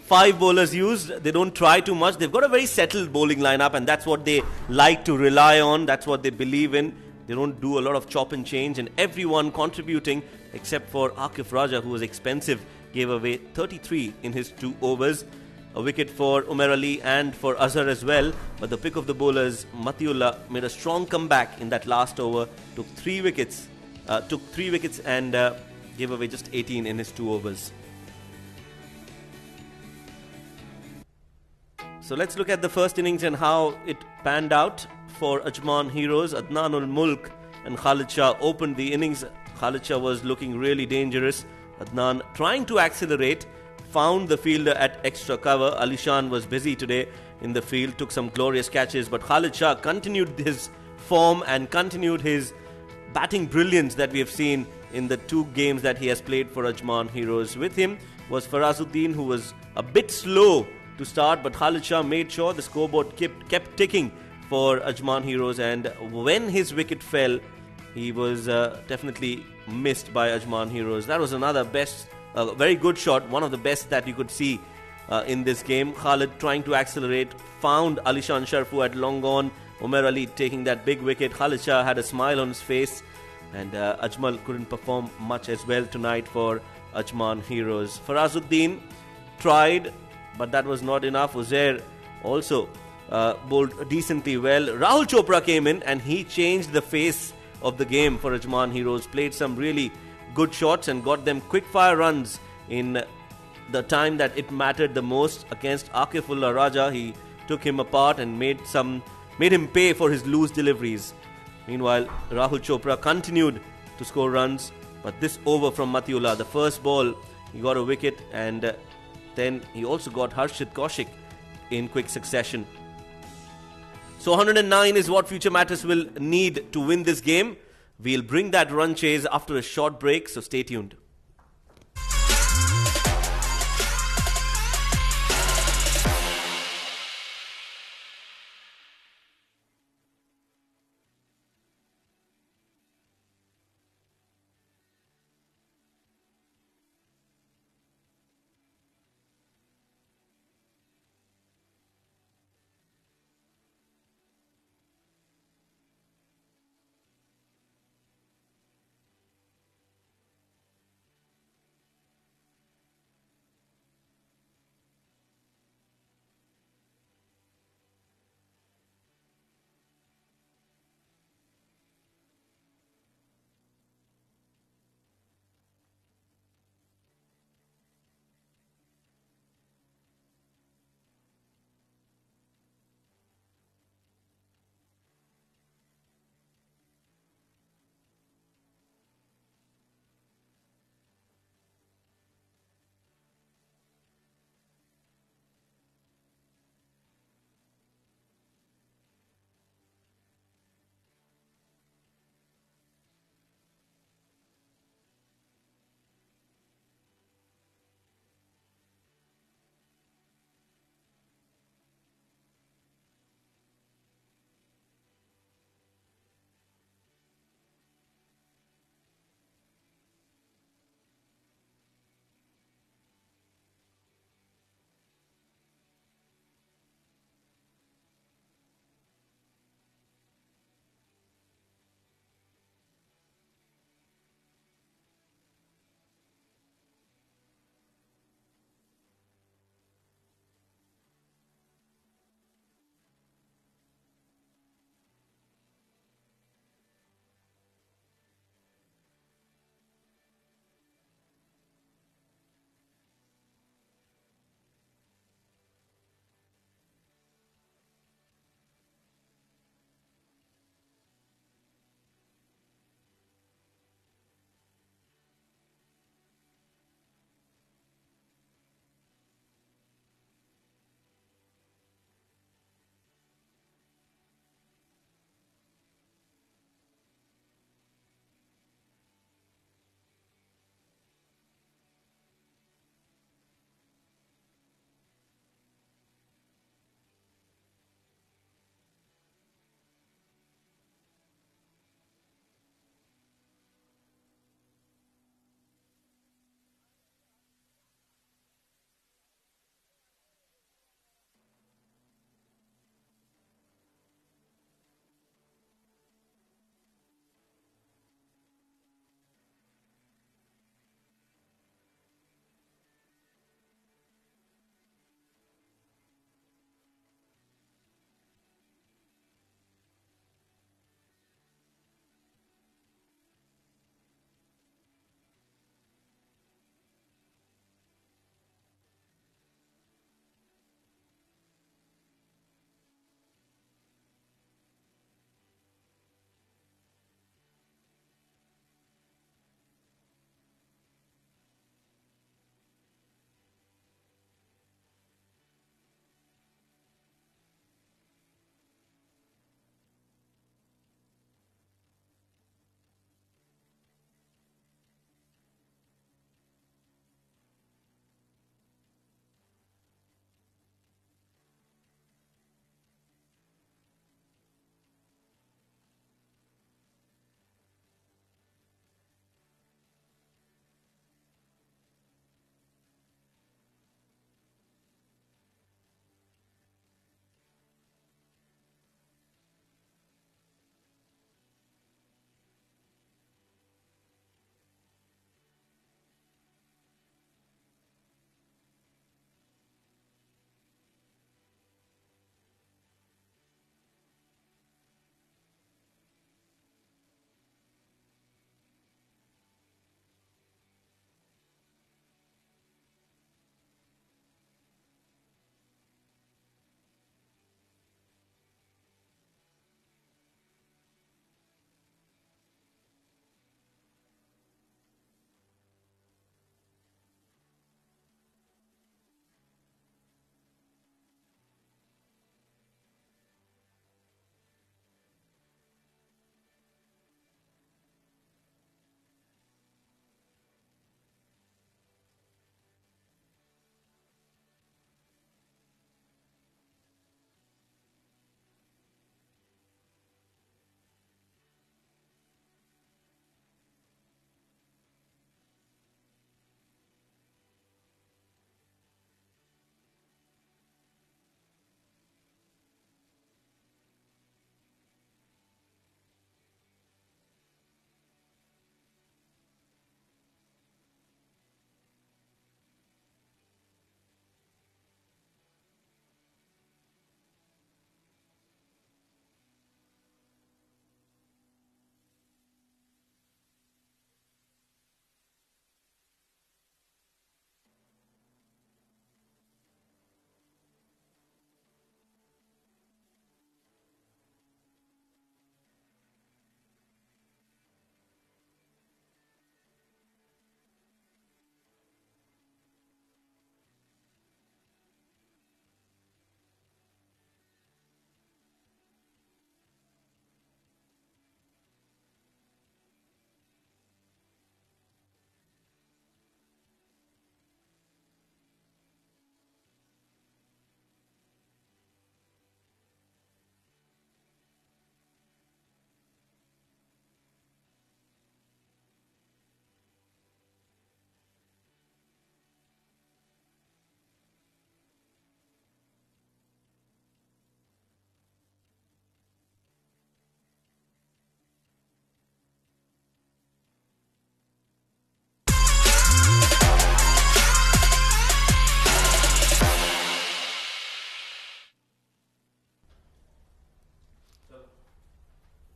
5 bowlers used. They don't try too much. They've got a very settled bowling lineup, and that's what they like to rely on. That's what they believe in. They don't do a lot of chop and change, and everyone contributing except for Akif Raja, who was expensive, gave away 33 in his 2 overs. A wicket for Umar Ali and for Azhar as well. But the pick of the bowlers, Matiullah, made a strong comeback in that last over. Took 3 wickets and gave away just 18 in his 2 overs. So let's look at the first innings and how it panned out for Ajman Heroes. Adnan Mulk and Khalid Shah opened the innings. Khalid Shah was looking really dangerous. Adnan trying to accelerate, found the fielder at extra cover. Alishan was busy today in the field, took some glorious catches, but Khalid Shah continued his form and continued his batting brilliance that we have seen in the 2 games that he has played for Ajman Heroes. With him was Farazuddin, who was a bit slow to start, but Khalid Shah made sure the scoreboard kept ticking for Ajman Heroes, and when his wicket fell, he was definitely missed by Ajman Heroes. That was another very good shot, one of the best that you could see in this game. Khalid trying to accelerate, found Alishan Sharf, who had long gone. Umar Ali taking that big wicket. Khalid Shah had a smile on his face, and Ajmal couldn't perform much as well tonight for Ajman Heroes. Farazuddin tried, but that was not enough. Uzair also bowled decently well. Rahul Chopra came in and he changed the face of the game for Ajman Heroes. Played some really good shots and got them quick-fire runs in the time that it mattered the most against Akifullah Raja. He took him apart and made him pay for his loose deliveries. Meanwhile, Rahul Chopra continued to score runs, but this over from Matiullah, the first ball, he got a wicket, and then he also got Harshit Kaushik in quick succession. So 109 is what Future Mattress will need to win this game. We'll bring that run chase after a short break, so stay tuned.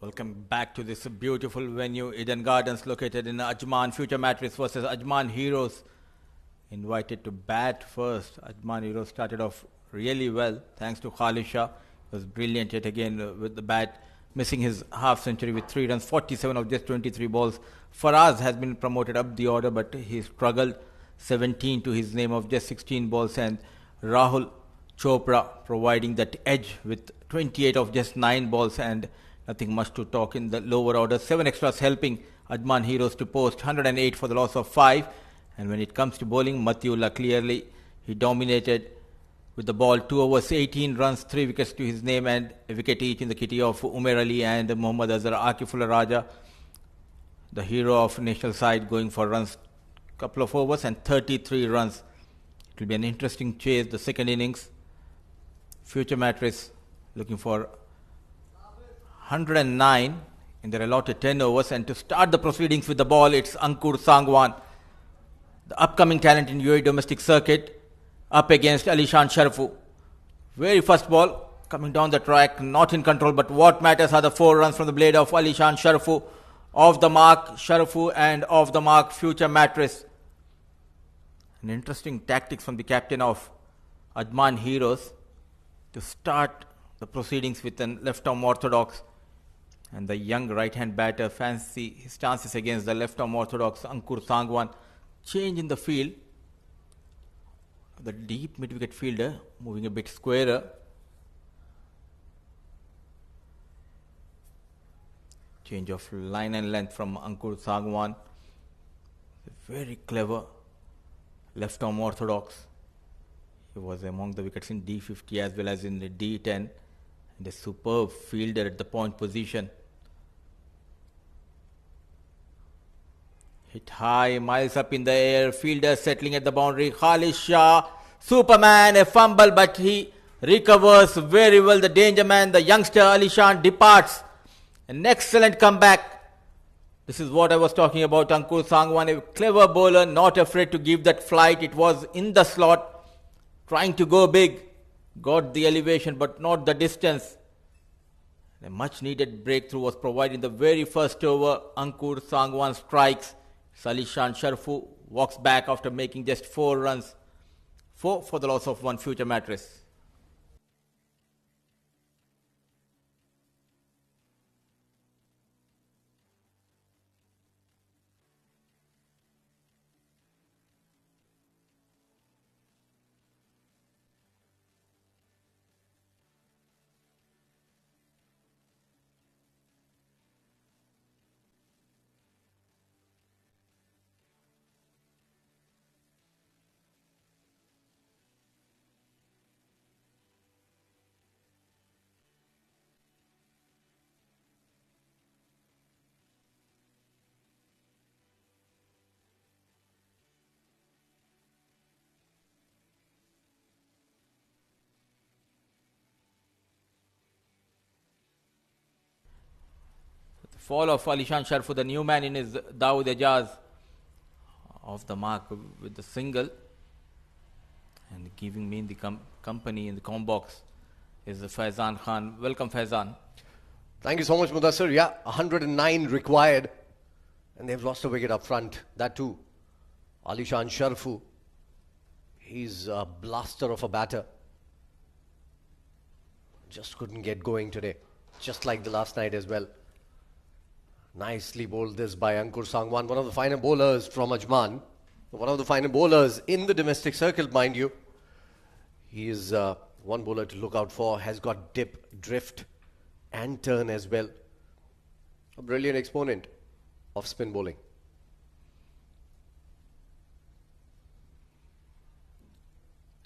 Welcome back to this beautiful venue, Eden Gardens, located in Ajman. Future Mattress versus Ajman Heroes. Invited to bat first. Ajman Heroes started off really well, thanks to Khalisha. He was brilliant yet again with the bat, missing his half century with 3 runs, 47 of just 23 balls. Faraz has been promoted up the order, but he struggled, 17 to his name of just 16 balls, and Rahul Chopra providing that edge with 28 of just 9 balls and nothing much to talk in the lower order. 7 extras helping Ajman Heroes to post 108 for the loss of 5. And when it comes to bowling, Matiullah clearly, he dominated with the ball. 2 overs, 18 runs, 3 wickets to his name, and a wicket each in the kitty of Umer Ali and Mohammad Azhar. Akifullah Raja, the hero of national side, going for runs, couple of overs and 33 runs. It will be an interesting chase, the second innings. Future Mattress looking for 109 in their allotted 10 overs, and to start the proceedings with the ball, it's Ankur Sangwan, the upcoming talent in UAE domestic circuit, up against Alishan Sharfu. Very first ball, coming down the track, not in control, but what matters are the 4 runs from the blade of Alishan Sharfu. Off the mark, Sharfu, and off the mark, Future Mattress. An interesting tactics from the captain of Ajman Heroes to start the proceedings with a left-arm orthodox, and the young right-hand batter fancy his chances against the left-arm orthodox Ankur Sangwan. Change in the field. The deep mid-wicket fielder moving a bit squarer. Change of line and length from Ankur Sangwan. Very clever left-arm orthodox. He was among the wickets in D50 as well as in the D10. And a superb fielder at the point position. Hit high, miles up in the air. Fielder settling at the boundary. Khalid Shah, Superman, a fumble, but he recovers very well. The danger man, the youngster Alishan, departs. An excellent comeback. This is what I was talking about. Ankur Sangwan, a clever bowler, not afraid to give that flight. It was in the slot, trying to go big. Got the elevation, but not the distance. A much needed breakthrough was provided in the very first over. Ankur Sangwan strikes. Alishan Sharfu walks back after making just 4 runs. 4 for the loss of 1. Future Mattress. Fall of Alishan Sharfu, the new man in his Dawood Ejaz, off the mark with the single, and giving me in the company in the com box is Faizan Khan. Welcome, Faizan. Thank you so much, Mudassir. Yeah, 109 required, and they've lost a wicket up front. That too. Alishan Sharfu, he's a blaster of a batter. Just couldn't get going today, just like the last night as well. Nicely bowled this by Ankur Sangwan, one of the finer bowlers from Ajman. One of the finer bowlers in the domestic circle, mind you. He is one bowler to look out for. Has got dip, drift and turn as well. A brilliant exponent of spin bowling.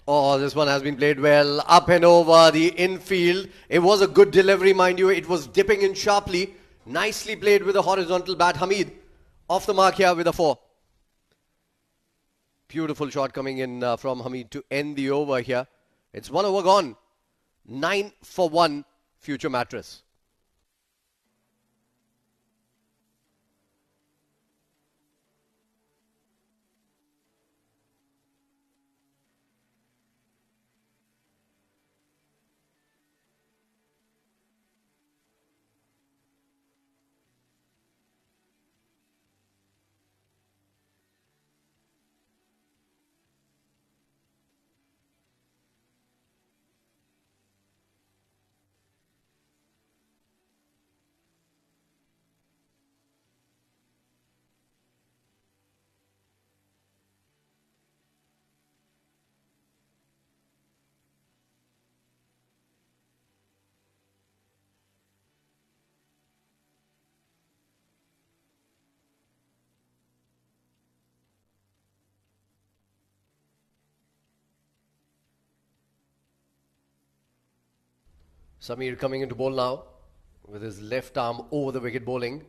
Oh, this one has been played well. Up and over the infield. It was a good delivery, mind you. It was dipping in sharply. Nicely played with a horizontal bat. Hamid off the mark here with a 4. Beautiful shot coming in from Hamid to end the over here. It's 1 over gone. 9 for 1. Future Mattress. Samir coming into bowl now with his left arm over the wicket bowling.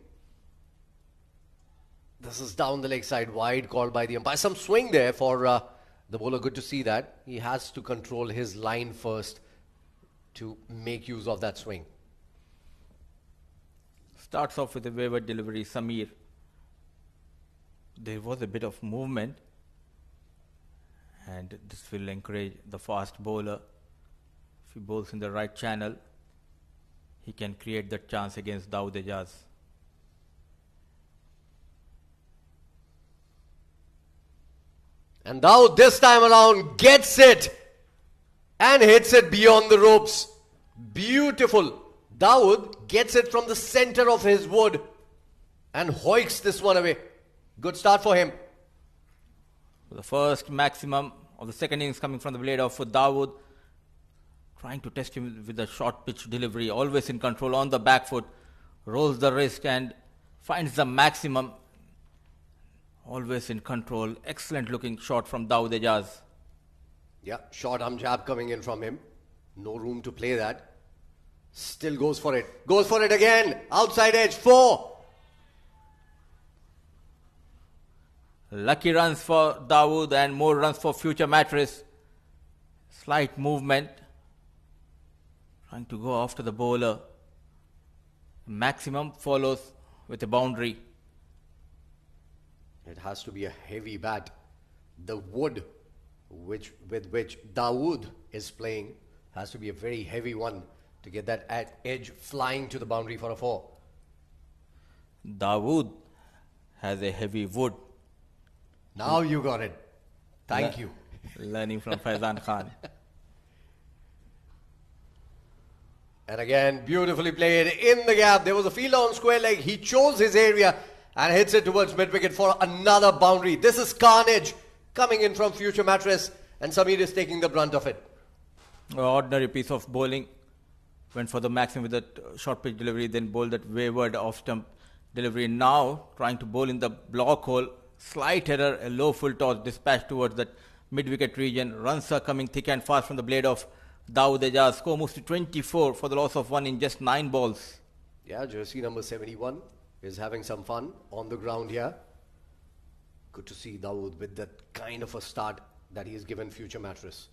This is down the leg side, wide, called by the umpire. Some swing there for the bowler. Good to see that. He has to control his line first to make use of that swing. Starts off with a wayward delivery, Samir. There was a bit of movement, and this will encourage the fast bowler. If he bowls in the right channel, he can create that chance against Dawood Ejaz. And Dawood this time around gets it and hits it beyond the ropes. Beautiful. Dawood gets it from the center of his wood and hoiks this one away. Good start for him. The first maximum of the second innings coming from the blade of Dawood. Trying to test him with a short pitch delivery, always in control on the back foot. Rolls the wrist and finds the maximum. Always in control. Excellent looking shot from Dawood Ejaz. Yeah, short arm jab coming in from him. No room to play that. Still goes for it. Goes for it again. Outside edge, 4. Lucky runs for Dawood and more runs for Future Mattress. Slight movement. Trying to go after the bowler. Maximum follows with a boundary. It has to be a heavy bat. The wood with which Dawood is playing has to be a very heavy one to get that edge flying to the boundary for a 4. Dawood has a heavy wood. Now you got it. Thank you. Learning from Faizan Khan. And again, beautifully played in the gap. There was a fielder on square leg. He chose his area and hits it towards mid-wicket for another boundary. This is carnage coming in from Future Mattress, and Samir is taking the brunt of it. Ordinary piece of bowling. Went for the maximum with that short pitch delivery, then bowled that wayward off-stump delivery. Now trying to bowl in the block hole. Slight error, a low full toss dispatched towards that mid-wicket region. Runs are coming thick and fast from the blade of Dawood Ejaz. Score moves to 24 for the loss of 1 in just 9 balls. Yeah, jersey number 71 is having some fun on the ground here. Good to see Dawood with that kind of a start that he has given Future Mattress.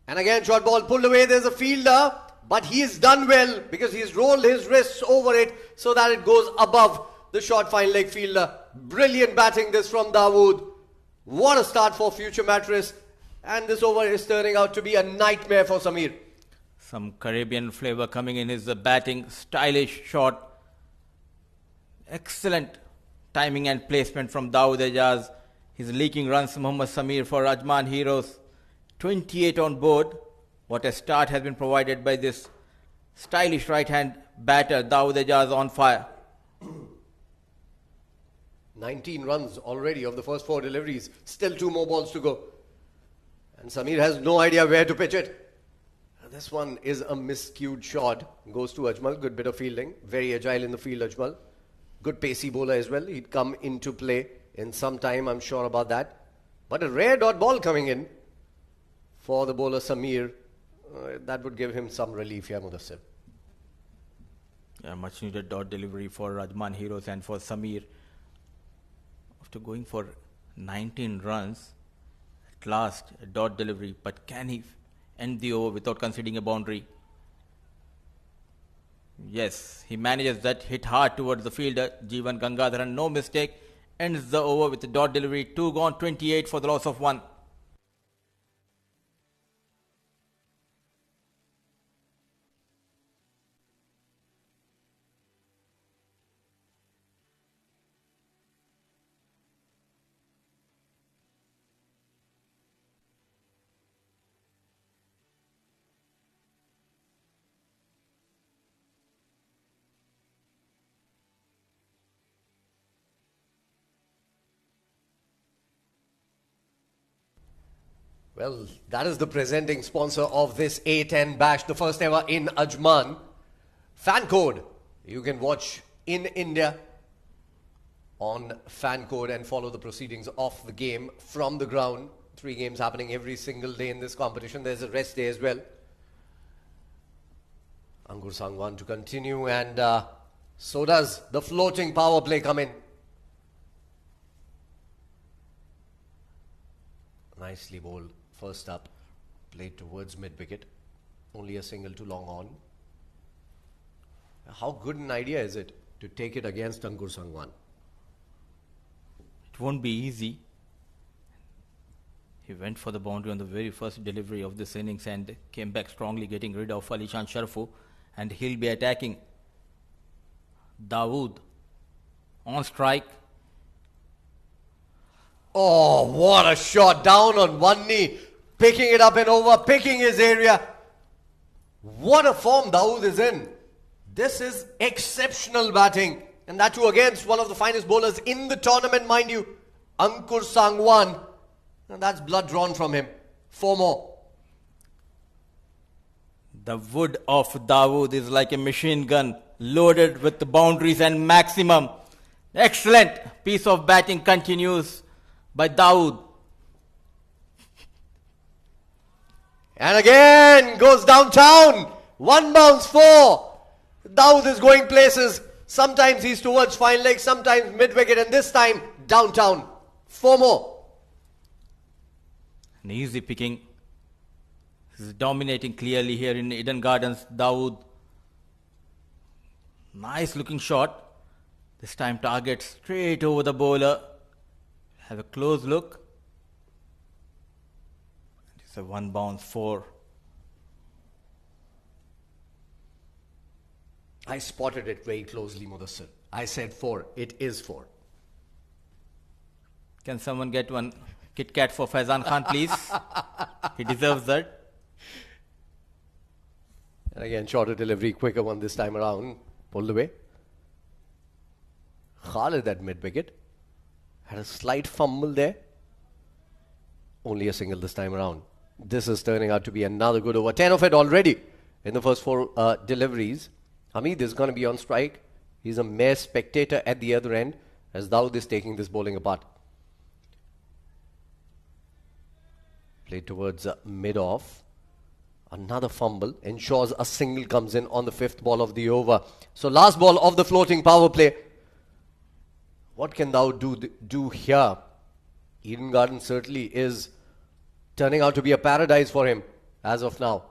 And again, short ball pulled away. There's a fielder, but he's done well because he's rolled his wrists over it so that it goes above the short fine leg fielder. Brilliant batting this from Dawood. What a start for Future Mattress. And this over is turning out to be a nightmare for Samir. Some Caribbean flavor coming in his batting. Stylish shot. Excellent timing and placement from Dawood Ejaz. He's leaking runs Mohammad Samir for Ajman Heroes. 28 on board. What a start has been provided by this stylish right-hand batter. Dawood Ejaz on fire. 19 runs already of the first 4 deliveries. Still 2 more balls to go. And Samir has no idea where to pitch it. This one is a miscued shot. Goes to Ajmal. Good bit of fielding. Very agile in the field, Ajmal. Good pacey bowler as well. He'd come into play in some time, I'm sure about that. But a rare dot ball coming in for the bowler Samir. That would give him some relief here, Mudassir. Yeah, much needed dot delivery for Ajman Heroes and for Samir. After going for 19 runs, at last a dot delivery. But can he end the over without conceding a boundary? Yes, he manages that, hit hard towards the fielder, Jeevan Gangadharan, no mistake, ends the over with a dot delivery, 2 gone, 28 for the loss of 1. Well, that is the presenting sponsor of this A10 bash, the first ever in Ajman. Fan code. You can watch in India on fan code and follow the proceedings of the game from the ground. 3 games happening every single day in this competition. There's a rest day as well. Ankur Sangwan to continue, and so does the floating power play come in. Nicely bowled. First up, played towards mid-wicket. Only a single to long on. How good an idea is it to take it against Ankur Sangwan? It won't be easy. He went for the boundary on the very first delivery of this innings and came back strongly, getting rid of Alishan Sharfu. And he'll be attacking Dawood on strike. Oh, what a shot. Down on one knee. Picking it up and over. Picking his area. What a form Dawood is in. This is exceptional batting. And that too against one of the finest bowlers in the tournament, mind you. Ankur Sangwan. And that's blood drawn from him. 4 more. The wood of Dawood is like a machine gun loaded with the boundaries and maximum. Excellent piece of batting continues by Dawood. And again goes downtown. 1 bounce 4. Dawood is going places. Sometimes he's towards fine leg, sometimes mid-wicket, and this time downtown. 4 more. An easy picking. He's dominating clearly here in Eden Gardens. Dawood. Nice looking shot. This time target straight over the bowler. Have a close look. It's a 1 bounce 4. I spotted it very closely, Mudassir. I said 4. It is 4. Can someone get one Kit Kat for Faizan Khan, please? He deserves that. And again, shorter delivery, quicker one this time around. Pulled away. Khalid at mid-wicket. Had a slight fumble there. Only a single this time around. This is turning out to be another good over. 10 of it already in the first 4 deliveries. Hamid is going to be on strike. He's a mere spectator at the other end as Dawood is taking this bowling apart. Played towards mid-off. Another fumble ensures a single comes in on the 5th ball of the over. So last ball of the floating power play. What can Dawood do here? Eden Garden certainly is turning out to be a paradise for him as of now.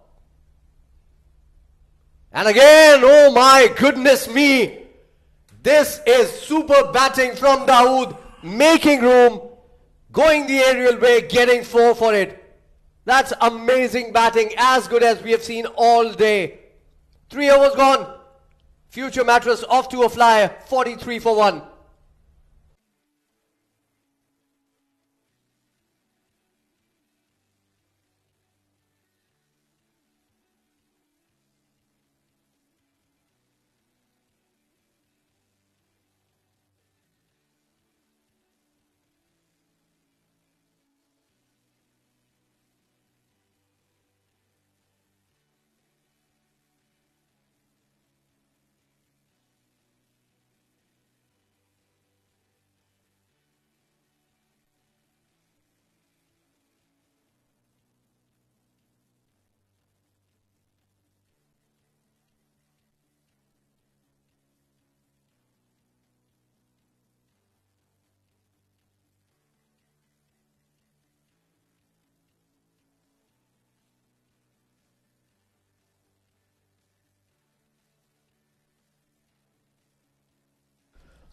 And again, oh my goodness me. This is super batting from Dawood. Making room. Going the aerial way. Getting 4 for it. That's amazing batting. As good as we have seen all day. 3 overs gone. Future Mattress off to a flyer. 43 for 1.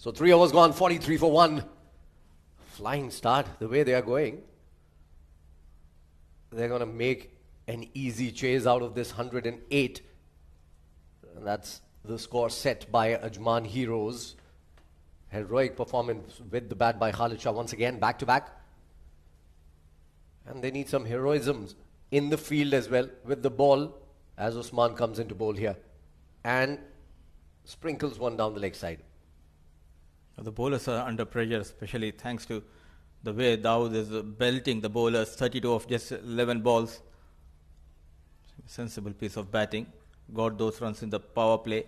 So 3 overs gone, 43 for 1. Flying start, the way they are going. They're going to make an easy chase out of this 108. And that's the score set by Ajman Heroes. Heroic performance with the bat by Khalid Shah once again, back to back. And they need some heroisms in the field as well with the ball as Usman comes into bowl here. And sprinkles one down the leg side. The bowlers are under pressure, especially thanks to the way Dawood is belting the bowlers. 32 of just 11 balls. Sensible piece of batting. Got those runs in the power play.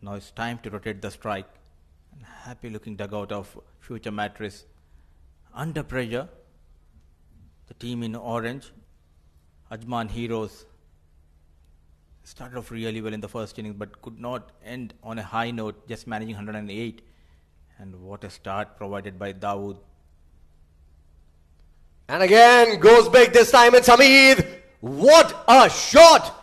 Now it's time to rotate the strike. And happy looking dugout of Future Mattress. Under pressure. The team in orange. Ajman Heroes. Started off really well in the first innings, but could not end on a high note, just managing 108. And what a start provided by Dawood. And again, goes big this time. It's Hamid. What a shot!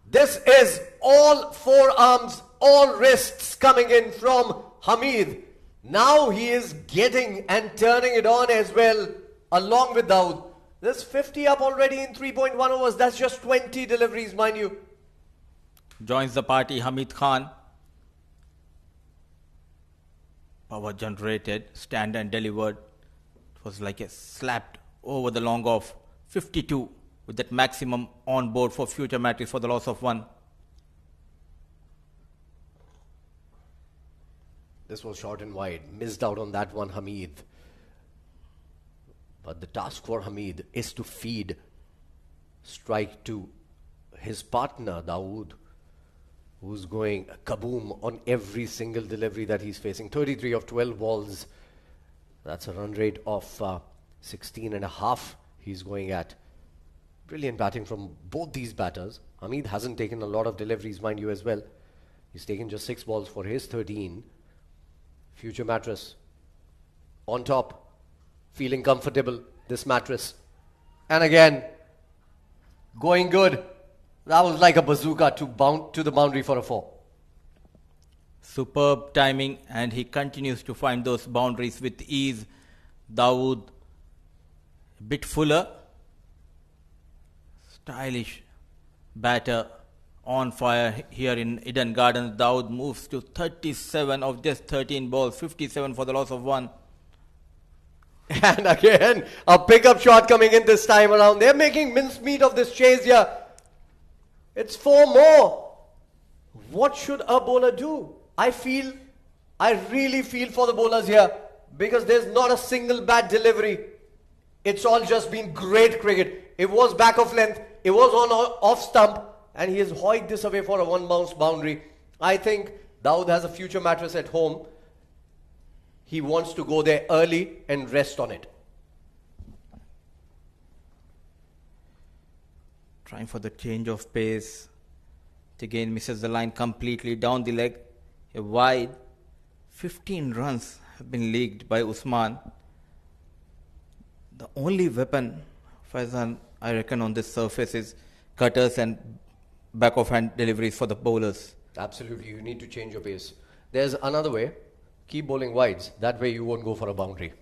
This is all forearms, all wrists coming in from Hamid. Now he is getting and turning it on as well, along with Dawood. There's 50 up already in 3.1 overs. That's just 20 deliveries, mind you. Joins the party, Hamid Khan. Power generated, stand and delivered. It was like a slapped over the long off. 52 with that maximum on board for future matches for the loss of 1. This was short and wide. Missed out on that one, Hamid. But the task for Hamid is to feed strike to his partner, Dawood, who's going kaboom on every single delivery that he's facing. 33 of 12 balls. That's a run rate of 16 and a half he's going at. Brilliant batting from both these batters. Hamid hasn't taken a lot of deliveries, mind you, as well. He's taken just 6 balls for his 13. Future Mattress on top. Feeling comfortable, this Mattress. And again, going good. That was like a bazooka to the boundary for a 4. Superb timing, and he continues to find those boundaries with ease. Dawood, a bit fuller. Stylish batter on fire here in Eden Gardens. Dawood moves to 37 of just 13 balls, 57 for the loss of 1. And again, a pickup shot coming in this time around. They're making mincemeat of this chase here. It's 4 more. What should a bowler do? I really feel for the bowlers here, because there's not a single bad delivery. It's all just been great cricket. It was back of length. It was on off stump. And he has hoiked this away for a 1 bounce boundary. I think Dawood has a future Mattress at home. He wants to go there early and rest on it. Trying for the change of pace. It again misses the line completely down the leg. A wide. 15 runs have been leaked by Usman. The only weapon, Faizan, I reckon, on this surface is cutters and back of hand deliveries for the bowlers. Absolutely, you need to change your pace. There's another way. Keep bowling wides. That way you won't go for a boundary.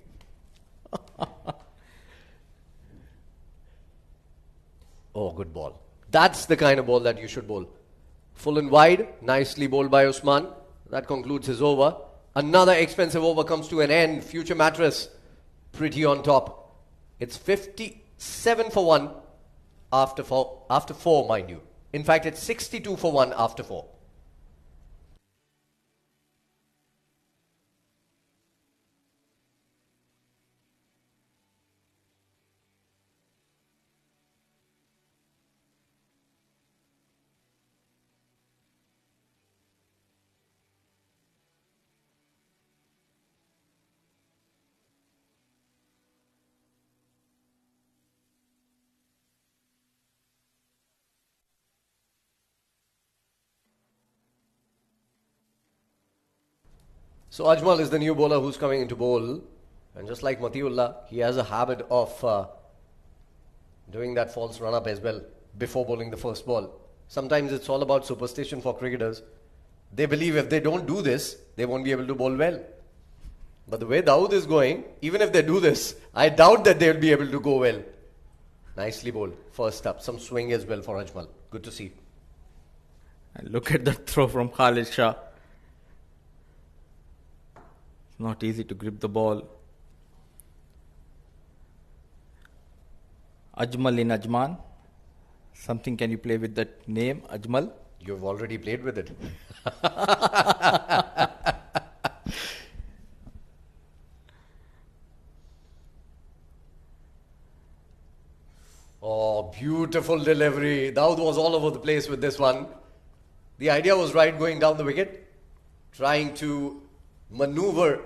Oh, good ball. That's the kind of ball that you should bowl. Full and wide, nicely bowled by Usman. That concludes his over. Another expensive over comes to an end. Future Mattress, pretty on top. It's 57 for 1 after 4, mind you. In fact, it's 62 for 1 after 4. So Ajmal is the new bowler who's coming into bowl. And just like Matiullah, he has a habit of doing that false run-up as well before bowling the first ball. Sometimes it's all about superstition for cricketers. They believe if they don't do this, they won't be able to bowl well. But the way Dawood is going, even if they do this, I doubt that they'll be able to go well. Nicely bowled. First up, some swing as well for Ajmal. Good to see. And look at that throw from Khalid Shah. Not easy to grip the ball. Ajmal in Ajman. Something, can you play with that name, Ajmal? You've already played with it. Oh, beautiful delivery. Dawood was all over the place with this one. The idea was right, going down the wicket, trying to maneuver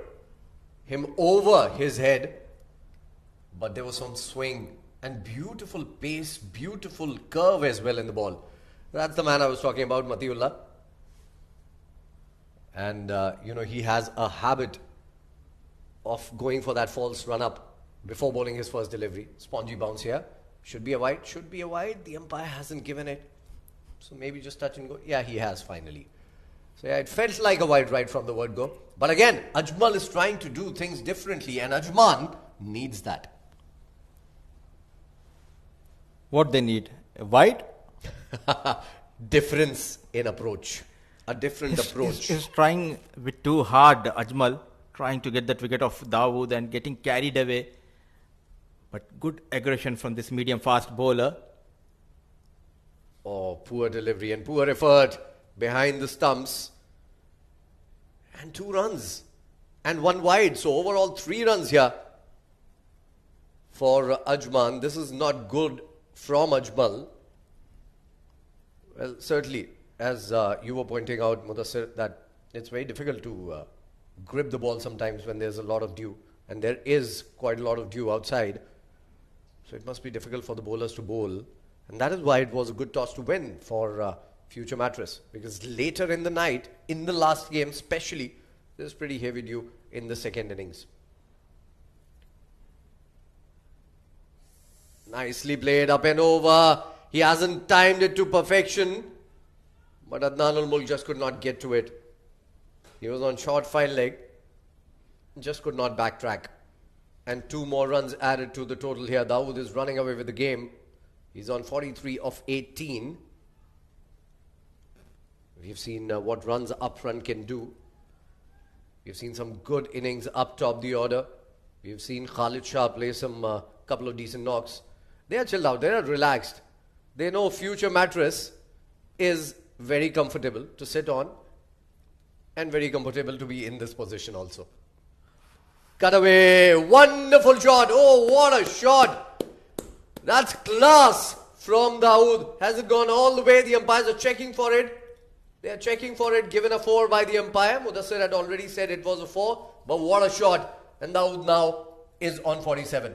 him over his head, but there was some swing and beautiful pace, beautiful curve as well in the ball. That's the man I was talking about, Matiullah. And, he has a habit of going for that false run-up before bowling his first delivery. Spongy bounce here. Should be a wide. Should be a wide. The umpire hasn't given it. So maybe just touch and go. Yeah, he has finally. So yeah, it felt like a wide right from the word go. But again, Ajmal is trying to do things differently and Ajman needs that. What they need? A wide? Difference in approach. A different approach. He's trying a bit too hard, Ajmal, trying to get that wicket of Dawood and getting carried away. But good aggression from this medium-fast bowler. Oh, poor delivery and poor effort behind the stumps. And 2 runs. And 1 wide. So overall 3 runs here for Ajman. This is not good from Ajmal. Well, certainly, as you were pointing out, Mudassir, that it's very difficult to grip the ball sometimes when there's a lot of dew. And there is quite a lot of dew outside. So it must be difficult for the bowlers to bowl. And that is why it was a good toss to win for Future Mattress. Because later in the night, in the last game especially, there's pretty heavy dew in the second innings. Nicely played up and over. He hasn't timed it to perfection. But Adnan ul-Mulk just could not get to it. He was on short fine leg. Just could not backtrack. And 2 more runs added to the total here. Dawood is running away with the game. He's on 43 of 18. We've seen what runs up front can do. We've seen some good innings up top the order. We've seen Khalid Shah play some couple of decent knocks. They are chilled out. They are relaxed. They know Future Mattress is very comfortable to sit on and very comfortable to be in this position also. Cut away. Wonderful shot. Oh, what a shot. That's class from Dawood. Has it gone all the way? The umpires are checking for it. They are checking for it. Given a 4 by the umpire. Mudassir had already said it was a 4. But what a shot. And Dawood now is on 47.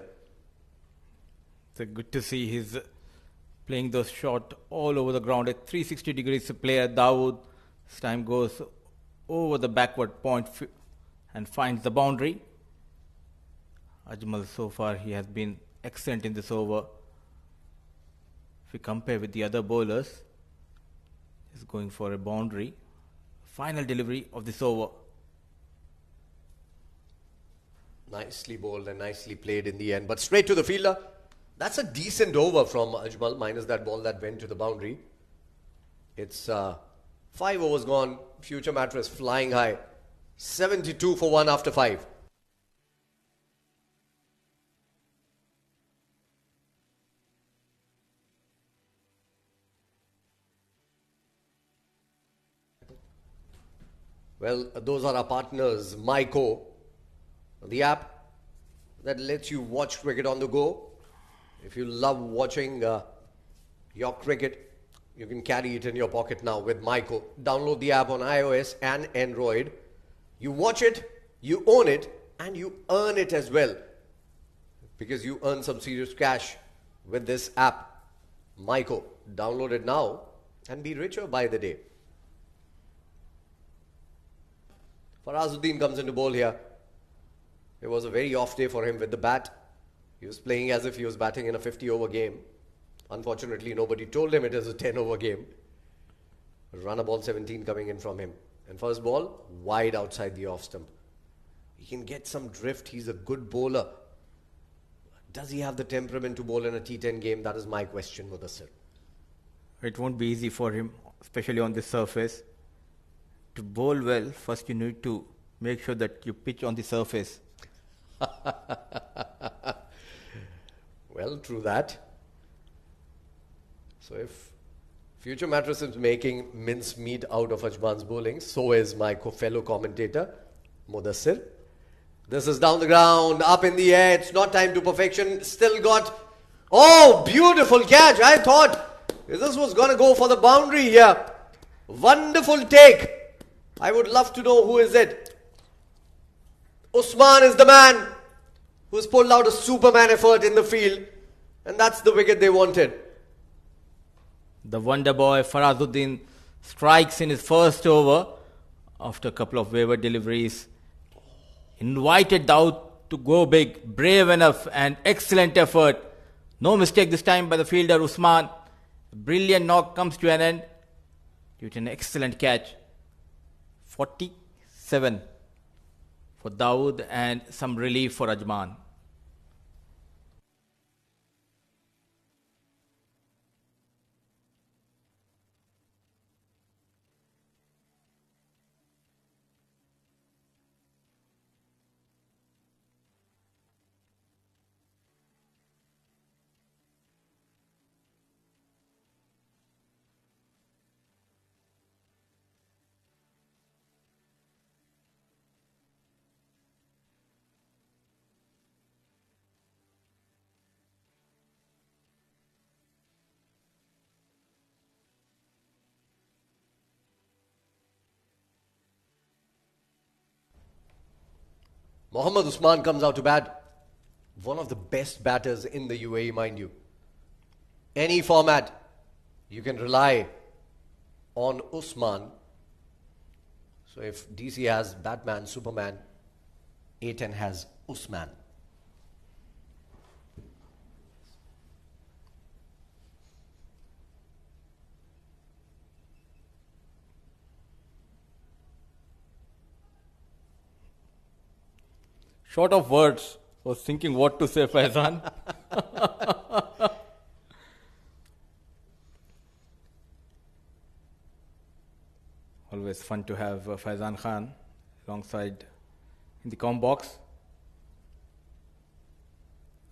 It's good to see he's playing those shots all over the ground. At 360 degrees player, Dawood this time goes over the backward point and finds the boundary. Ajmal, so far, he has been excellent in this over. If we compare with the other bowlers, he's going for a boundary. Final delivery of this over. Nicely bowled and nicely played in the end. But straight to the fielder. That's a decent over from Ajmal, minus that ball that went to the boundary. It's 5 overs gone. Future Mattress flying high. 72 for 1 after 5. Well, those are our partners, Myco, the app that lets you watch cricket on the go. If you love watching your cricket, you can carry it in your pocket now with Myco. Download the app on iOS and Android. You watch it, you own it, and you earn it as well. Because you earn some serious cash with this app, Myco. Download it now and be richer by the day. Farazuddin comes into bowl here. It was a very off day for him with the bat. He was playing as if he was batting in a 50-over game. Unfortunately, nobody told him it is a 10-over game. Runner ball 17 coming in from him. And first ball, wide outside the off stump. He can get some drift. He's a good bowler. Does he have the temperament to bowl in a T10 game? That is my question, Mudassir. It won't be easy for him, especially on this surface. To bowl well, first you need to make sure that you pitch on the surface. Well, true that. So if Future Mattress is making mincemeat out of Ajman's bowling, so is my fellow commentator, Mudassir. This is down the ground, up in the air. It's not time to perfection. Still got... Oh, beautiful catch. I thought this was going to go for the boundary here. Wonderful take. I would love to know who is it. Usman is the man who's pulled out a Superman effort in the field. And that's the wicket they wanted. The wonder boy Farazuddin strikes in his first over after a couple of waiver deliveries. Invited out to go big, brave enough and excellent effort. No mistake this time by the fielder Usman. A brilliant knock comes to an end due to an excellent catch. 47 for Dawood and some relief for Ajman. Mohammad Usman comes out to bat. One of the best batters in the UAE, mind you. Any format, you can rely on Usman. So if DC has Batman, Superman, A10 has Usman. Short of words, I was thinking what to say, Faizan. Always fun to have Faizan Khan alongside in the com box.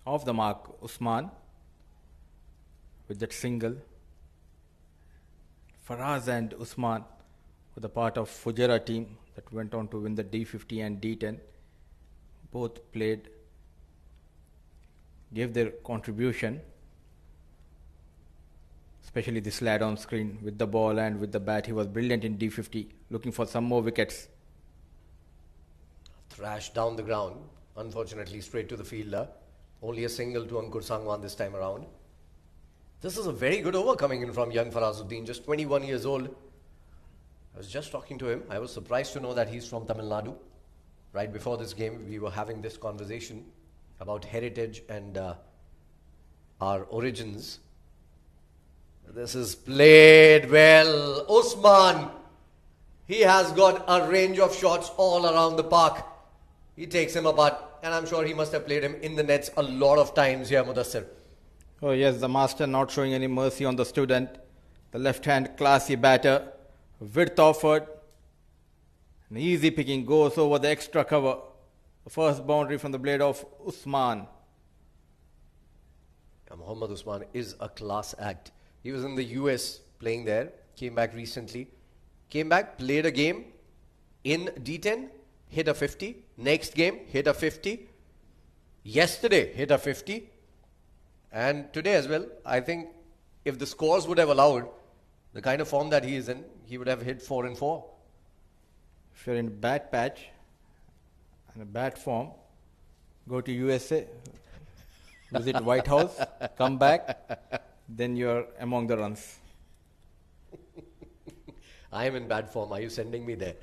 Off the mark, Usman with that single. Faraz and Usman were the part of Fujairah team that went on to win the D50 and D10. Both played, gave their contribution, especially this lad on screen with the ball and with the bat. He was brilliant in D50, looking for some more wickets. Thrashed down the ground, unfortunately straight to the fielder. Only a single to Ankur Sangwan this time around. This is a very good over coming in from young Farazuddin, just 21 years old. I was just talking to him. I was surprised to know that he's from Tamil Nadu. Right before this game, we were having this conversation about heritage and our origins. This is played well. Usman, he has got a range of shots all around the park. He takes him apart, and I'm sure he must have played him in the nets a lot of times here, Mudassir. Oh yes, the master not showing any mercy on the student. The left-hand classy batter, width offered. An easy picking goes over the extra cover. The first boundary from the blade of Usman. Mohammad Usman is a class act. He was in the US playing there, came back recently. Came back, played a game in D10, hit a 50. Next game, hit a 50. Yesterday, hit a 50. And today as well, I think if the scores would have allowed the kind of form that he is in, he would have hit 4 and 4. If you're in bad patch and a bad form, go to USA, visit White House, come back, then you're among the runs. I am in bad form. Are you sending me there?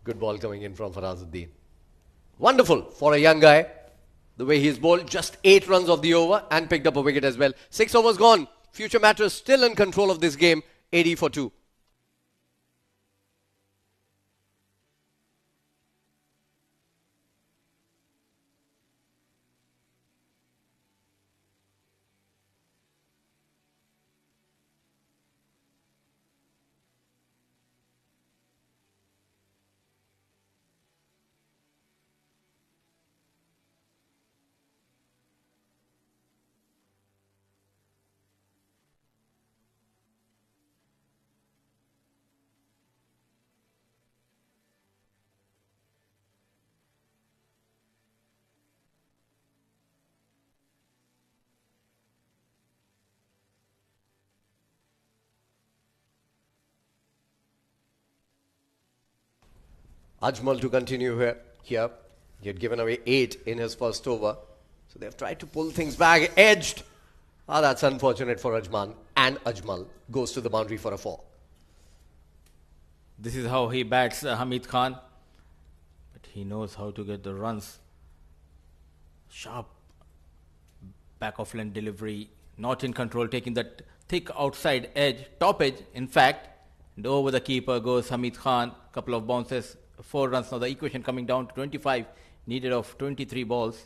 Good ball coming in from Farazuddin. Wonderful for a young guy. The way he's bowled, just 8 runs of the over and picked up a wicket as well. 6 overs gone. Future Mattress still in control of this game, 80 for 2. Ajmal to continue here. He had given away 8 in his first over. So they've tried to pull things back, edged. Ah, that's unfortunate for Ajman. And Ajmal goes to the boundary for a 4. This is how he bats Hamid Khan. But he knows how to get the runs. Sharp back of lane delivery. Not in control, taking that thick outside edge, top edge, in fact. And over the keeper goes Hamid Khan. Couple of bounces, 4 runs. Now the equation coming down to 25. Needed of 23 balls.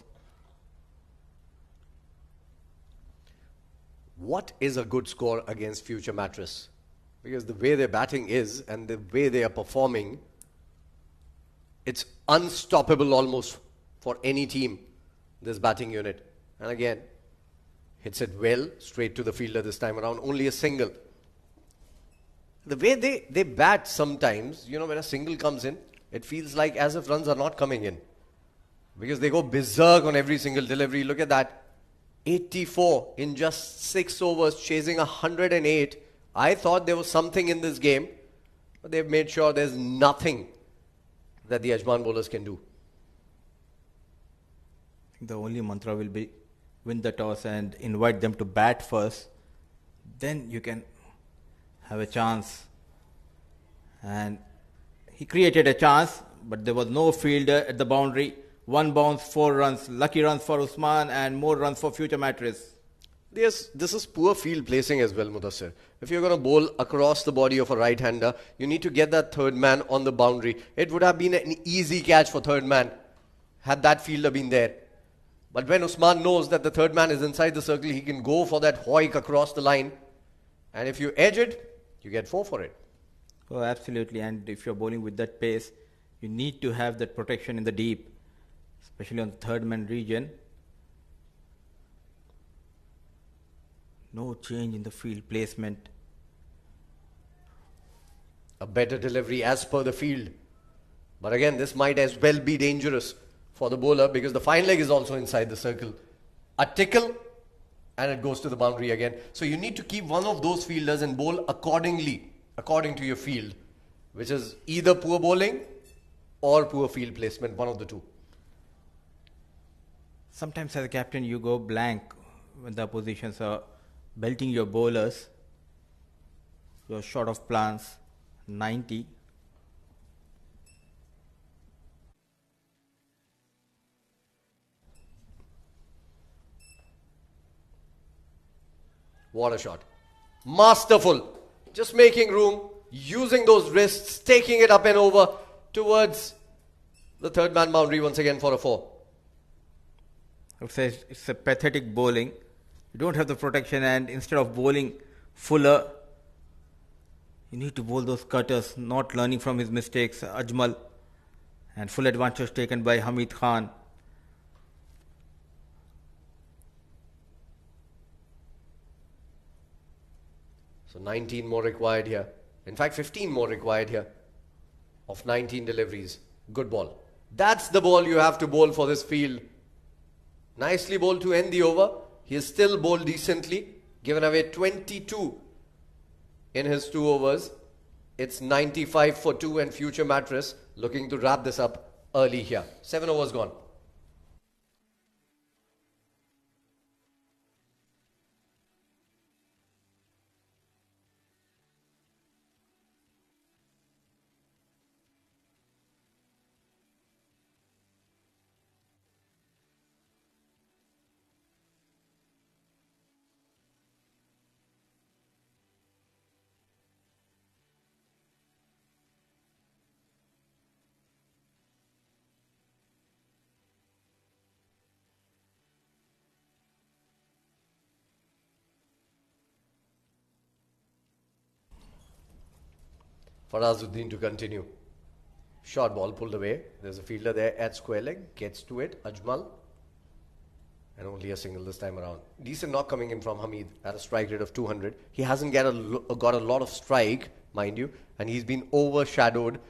What is a good score against Future Mattress? Because the way their batting is and the way they are performing, it's unstoppable almost for any team, this batting unit. And again, hits it well, straight to the fielder this time around, only a single. The way they bat sometimes, you know, when a single comes in, it feels like as if runs are not coming in. Because they go berserk on every single delivery. Look at that. 84 in just 6 overs, chasing 108. I thought there was something in this game, but they've made sure there's nothing that the Ajman bowlers can do. I think the only mantra will be win the toss and invite them to bat first. Then you can have a chance. And he created a chance, but there was no fielder at the boundary. 1 bounce, 4 runs. Lucky runs for Usman and more runs for Future Mattress. Yes, this is poor field placing as well, Mudassir. If you're going to bowl across the body of a right-hander, you need to get that third man on the boundary. It would have been an easy catch for third man had that fielder been there. But when Usman knows that the third man is inside the circle, he can go for that hoik across the line. And if you edge it, you get 4 for it. Oh, absolutely. And if you're bowling with that pace, you need to have that protection in the deep, especially on the third man region. No change in the field placement. A better delivery as per the field. But again, this might as well be dangerous for the bowler because the fine leg is also inside the circle. A tickle and it goes to the boundary again. So you need to keep one of those fielders and bowl accordingly, according to your field, which is either poor bowling or poor field placement, one of the two. Sometimes as a captain you go blank when the positions are belting your bowlers. You're short of plans. 90. What a shot. Masterful. Just making room, using those wrists, taking it up and over towards the third man boundary once again for a 4. I would say it's a pathetic bowling. You don't have the protection, and instead of bowling fuller, you need to bowl those cutters, not learning from his mistakes. Ajmal, and full advantage taken by Hamid Khan. So 19 more required here. In fact, 15 more required here of 19 deliveries. Good ball. That's the ball you have to bowl for this field. Nicely bowled to end the over. He has still bowled decently. Given away 22 in his 2 overs. It's 95 for 2 and Future Mattress looking to wrap this up early here. 7 overs gone. Farazuddin to continue. Short ball pulled away. There's a fielder there at square leg. Gets to it. Ajmal. And only a single this time around. Decent knock coming in from Hamid at a strike rate of 200. He hasn't got a lot of strike, mind you. And he's been overshadowed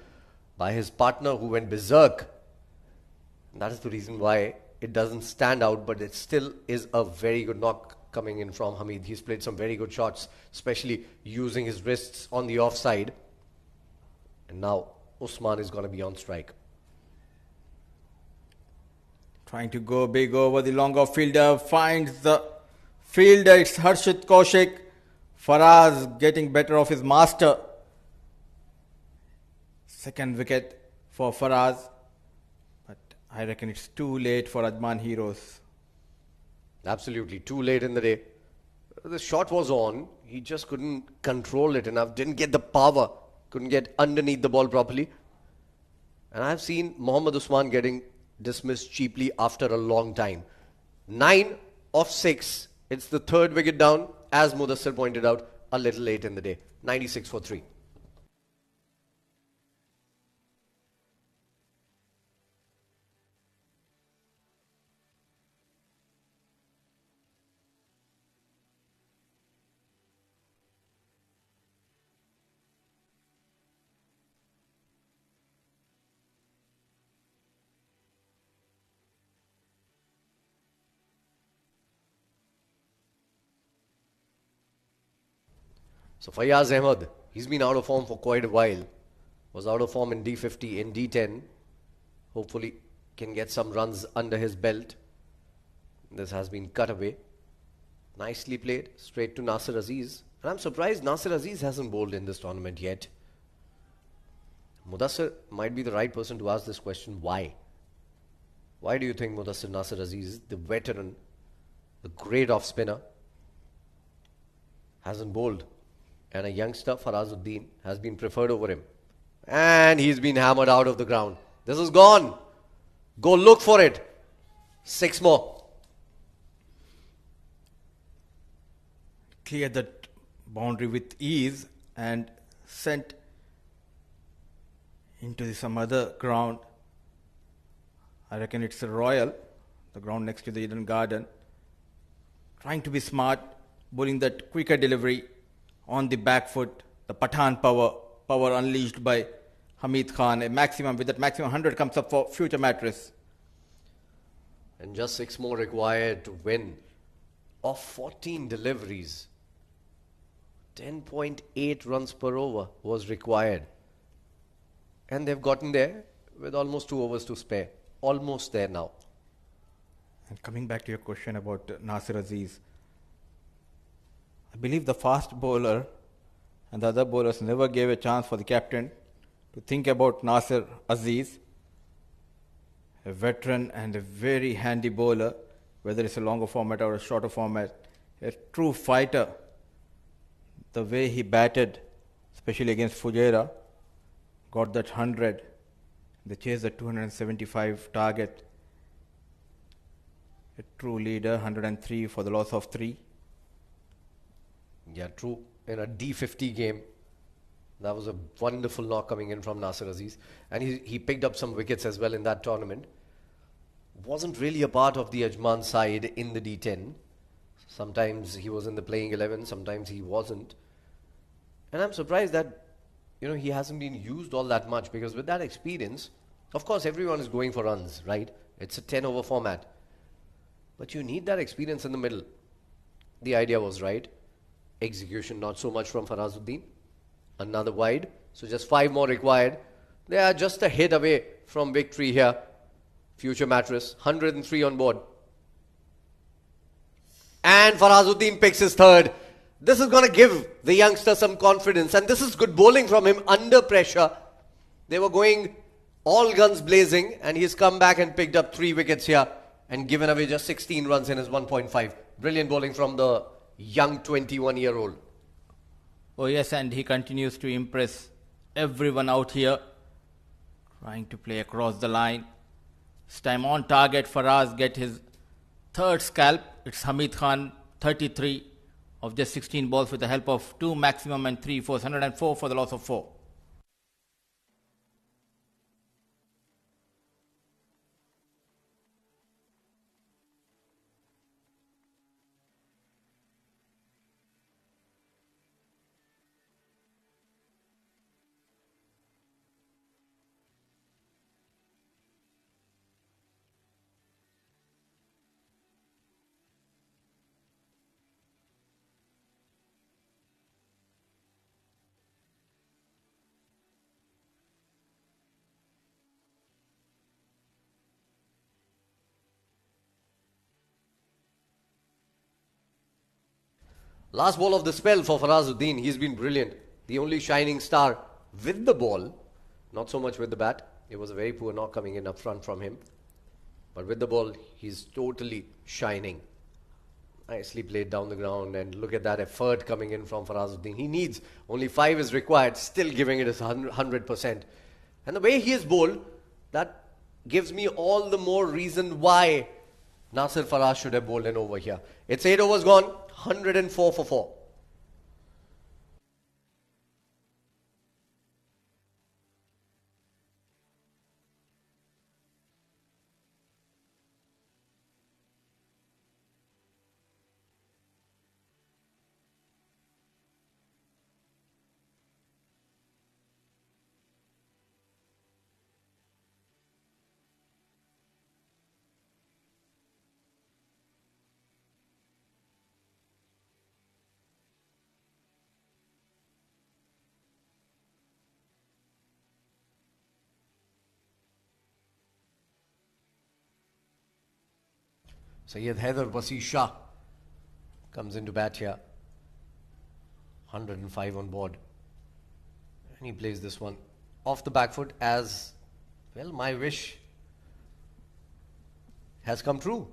by his partner who went berserk. And that is the reason why it doesn't stand out. But it still is a very good knock coming in from Hamid. He's played some very good shots, especially using his wrists on the offside. And now Usman is going to be on strike. Trying to go big over the longer fielder. Finds the fielder. It's Harshit Kaushik. Faraz getting better of his master. Second wicket for Faraz. But I reckon it's too late for Ajman Heroes. Absolutely, too late in the day. The shot was on. He just couldn't control it enough. Didn't get the power. Couldn't get underneath the ball properly. And I've seen Mohammad Usman getting dismissed cheaply after a long time. 9 of 6. It's the third wicket down, as Mudassir pointed out, a little late in the day. 96 for 3. So Fayaz Ahmed, he's been out of form for quite a while. Was out of form in D50, in D10. Hopefully can get some runs under his belt. This has been cut away. Nicely played, straight to Nasir Aziz. And I'm surprised Nasir Aziz hasn't bowled in this tournament yet. Mudassir might be the right person to ask this question. Why? Why do you think Mudassir Nasir Aziz, the veteran, the great off-spinner, hasn't bowled? And a youngster, Farazuddin, has been preferred over him. And he's been hammered out of the ground. This is gone. Go look for it. 6 more. Cleared that boundary with ease and sent into some other ground. I reckon it's a Royal, the ground next to the Eden Garden. Trying to be smart, bowling that quicker delivery on the back foot, the Pathan power unleashed by Hamid Khan. With that maximum 100 comes up for Future Mattress. And just 6 more required to win. Of 14 deliveries, 10.8 runs per over was required. And they've gotten there with almost 2 overs to spare. Almost there now. And coming back to your question about Nasir Aziz, I believe the fast bowler and the other bowlers never gave a chance for the captain to think about Nasir Aziz, a veteran and a very handy bowler, whether it's a longer format or a shorter format, a true fighter. The way he batted, especially against Fujairah, got that 100. They chased the 275 target. A true leader, 103 for the loss of 3. Yeah, true. In a D50 game, that was a wonderful knock coming in from Nasir Aziz. And he picked up some wickets as well in that tournament. Wasn't really a part of the Ajman side in the D10. Sometimes he was in the playing 11, sometimes he wasn't. And I'm surprised that, he hasn't been used all that much, because with that experience, of course, everyone is going for runs, right? It's a 10 over format. But you need that experience in the middle. The idea was right. Execution not so much from Farazuddin. Another wide. So just 5 more required. They are just a hit away from victory here. Future Mattress, 103 on board. And Farazuddin picks his third. This is going to give the youngster some confidence. And this is good bowling from him under pressure. They were going all guns blazing. And he's come back and picked up 3 wickets here. And given away just 16 runs in his 1.5. Brilliant bowling from the young 21-year-old. Oh yes, and he continues to impress everyone out here. Trying to play across the line. This time on target, Faraz get his third scalp. It's Hamid Khan, 33 of just 16 balls with the help of 2 maximum and 3 fours. 104 for the loss of 4. Last ball of the spell for Farazuddin. He's been brilliant. The only shining star with the ball. Not so much with the bat. It was a very poor knock coming in up front from him. But with the ball, he's totally shining. Nicely played down the ground, and look at that effort coming in from Farazuddin. He needs only 5 is required, still giving it his 100%. And the way he is bowled, that gives me all the more reason why Nasir Faraz should have bowled in over here. It's 8 overs gone, 104 for 4. Sayyid Haider Wasi Shah comes into bat here. 105 on board. And he plays this one off the back foot as, well, my wish has come true.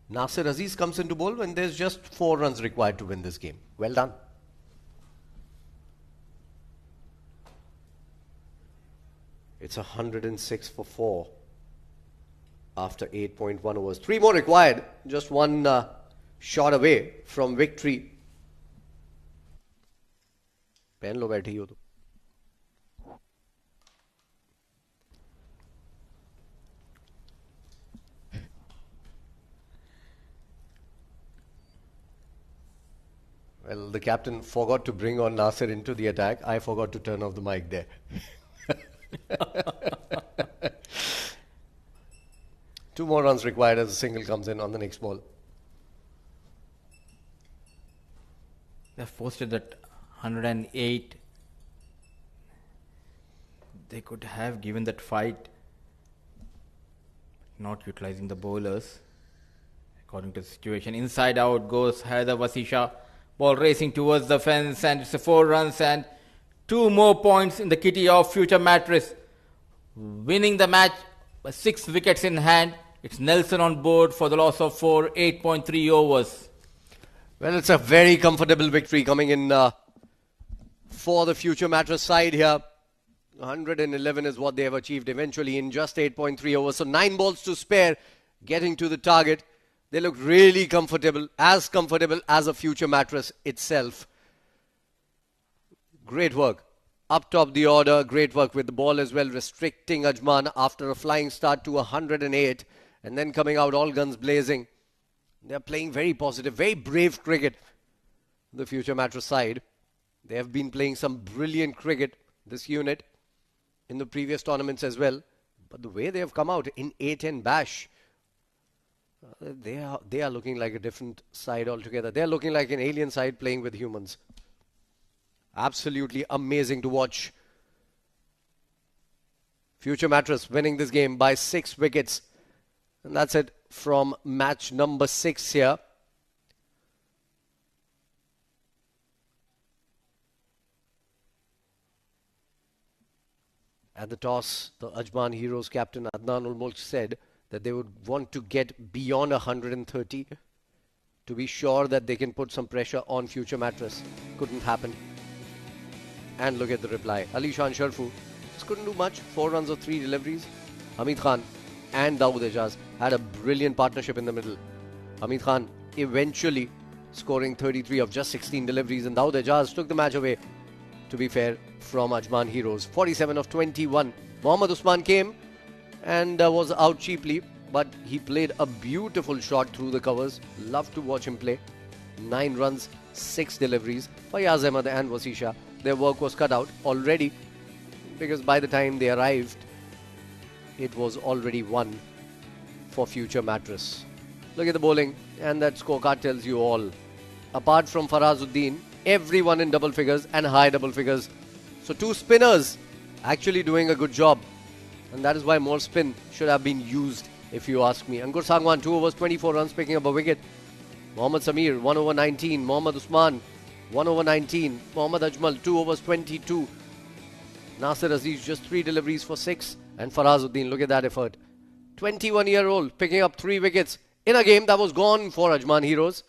Nasir Aziz comes into bowl when there's just 4 runs required to win this game. Well done. It's 106 for 4. After 8.1 overs. 3 more required. Just one shot away from victory. Pen lo बैठी हो तो. Well, the captain forgot to bring on Nasir into the attack. I forgot to turn off the mic there. 2 more runs required as a single comes in on the next ball. They've posted that 108. They could have given that fight, not utilizing the bowlers according to the situation. Inside out goes Haider Wasi Shah. Ball racing towards the fence, and it's a 4 runs and 2 more points in the kitty of Future Mattress. Winning the match by 6 wickets in hand. It's Nelson on board for the loss of 4, 8.3 overs. Well, it's a very comfortable victory coming in for the Future Mattress side here. 111 is what they have achieved eventually in just 8.3 overs. So 9 balls to spare, getting to the target. They look really comfortable as a Future Mattress itself. Great work. Up top the order, great work with the ball as well, restricting Ajman after a flying start to 108. And then coming out all guns blazing. They're playing very positive, very brave cricket. The Future Mattress side. They have been playing some brilliant cricket, this unit, in the previous tournaments as well. But the way they have come out in A10 Bash, they are looking like a different side altogether. They are looking like an alien side playing with humans. Absolutely amazing to watch. Future Mattress winning this game by 6 wickets. And that's it from match number 6 here. At the toss, the Ajman Heroes captain Adnan ul Mulk said that they would want to get beyond 130 to be sure that they can put some pressure on Future Mattress. Couldn't happen. And look at the reply. Ali Shan Sharfu just couldn't do much. 4 runs of 3 deliveries. Hamid Khan and Dawood Ejaz had a brilliant partnership in the middle. Hamid Khan eventually scoring 33 of just 16 deliveries, and Dawood Ejaz took the match away, to be fair, from Ajman Heroes. 47 of 21. Mohammad Usman came and was out cheaply, but he played a beautiful shot through the covers. Love to watch him play. 9 runs, 6 deliveries. Fayaz Ahmed and Wasi Shah, their work was cut out already, because by the time they arrived, it was already won for Future Mattress. Look at the bowling, and that scorecard tells you all. Apart from Farazuddin, everyone in double figures and high double figures. So 2 spinners actually doing a good job. And that is why more spin should have been used, if you ask me. Ankur Sangwan, 2 overs, 24 runs, picking up a wicket. Mohammad Samir, 1 over 19. Mohammad Usman, 1 over 19. Mohammad Ajmal, 2 overs 22. Nasir Aziz, just 3 deliveries for 6. And Farazuddin, look at that effort. 21-year-old picking up 3 wickets in a game that was gone for Ajman Heroes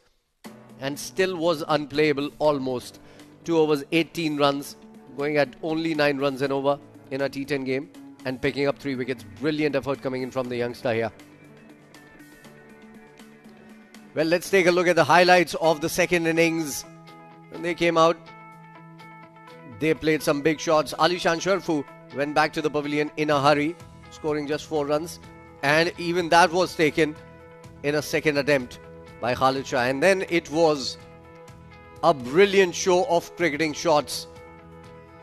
and still was unplayable almost. 2 overs, 18 runs, going at only 9 runs and over in a T10 game and picking up 3 wickets. Brilliant effort coming in from the youngster here. Well, let's take a look at the highlights of the second innings. When they came out, they played some big shots. Alishan Sharfu went back to the pavilion in a hurry, scoring just 4 runs. And even that was taken in a second attempt by Khalid Shah. And then it was a brilliant show of cricketing shots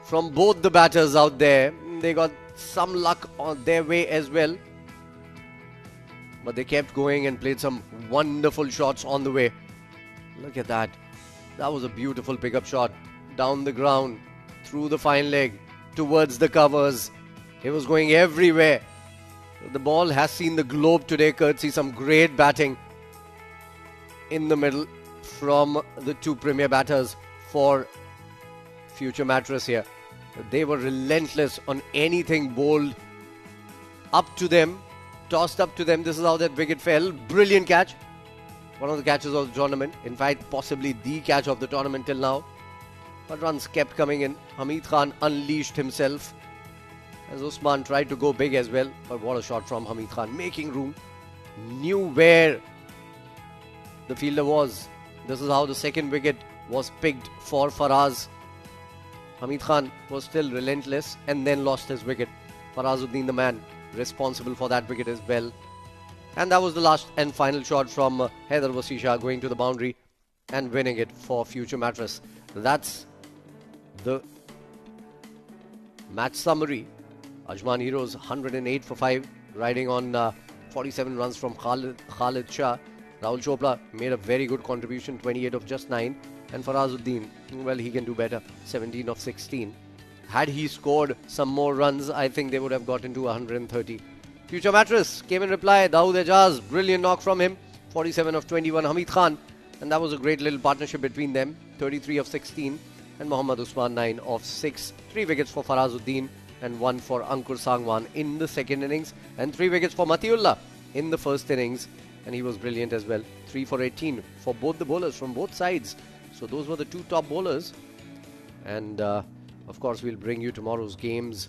from both the batters out there. They got some luck on their way as well. But they kept going and played some wonderful shots on the way. Look at that. That was a beautiful pickup shot. Down the ground, through the fine leg, towards the covers. It was going everywhere. The ball has seen the globe today, courtesy some great batting in the middle from the 2 premier batters for Future Mattress here. They were relentless on anything bowled up to them, tossed up to them. This is how that wicket fell. Brilliant catch. One of the catches of the tournament. In fact, possibly the catch of the tournament till now. But runs kept coming in. Hamid Khan unleashed himself as Usman tried to go big as well. But what a shot from Hamid Khan. Making room. Knew where the fielder was. This is how the second wicket was picked for Faraz. Hamid Khan was still relentless and then lost his wicket. Farazuddin, the man responsible for that wicket as well. And that was the last and final shot from Haider Wasisha going to the boundary and winning it for Future Mattress. That's the match summary. Ajman Heroes 108 for 5, riding on 47 runs from Khalid Shah. Rahul Chopra made a very good contribution, 28 of just 9. And Farazuddin, well, he can do better, 17 of 16. Had he scored some more runs, I think they would have gotten to 130. Future Mattress came in reply. Dawood Ejaz, brilliant knock from him, 47 of 21. Hamid Khan, and that was a great little partnership between them, 33 of 16. And Mohammad Usman, 9 of 6. 3 wickets for Farazuddin and 1 for Ankur Sangwan in the second innings. And 3 wickets for Matiullah in the first innings. And he was brilliant as well. 3 for 18 for both the bowlers from both sides. So those were the 2 top bowlers. And of course, we'll bring you tomorrow's games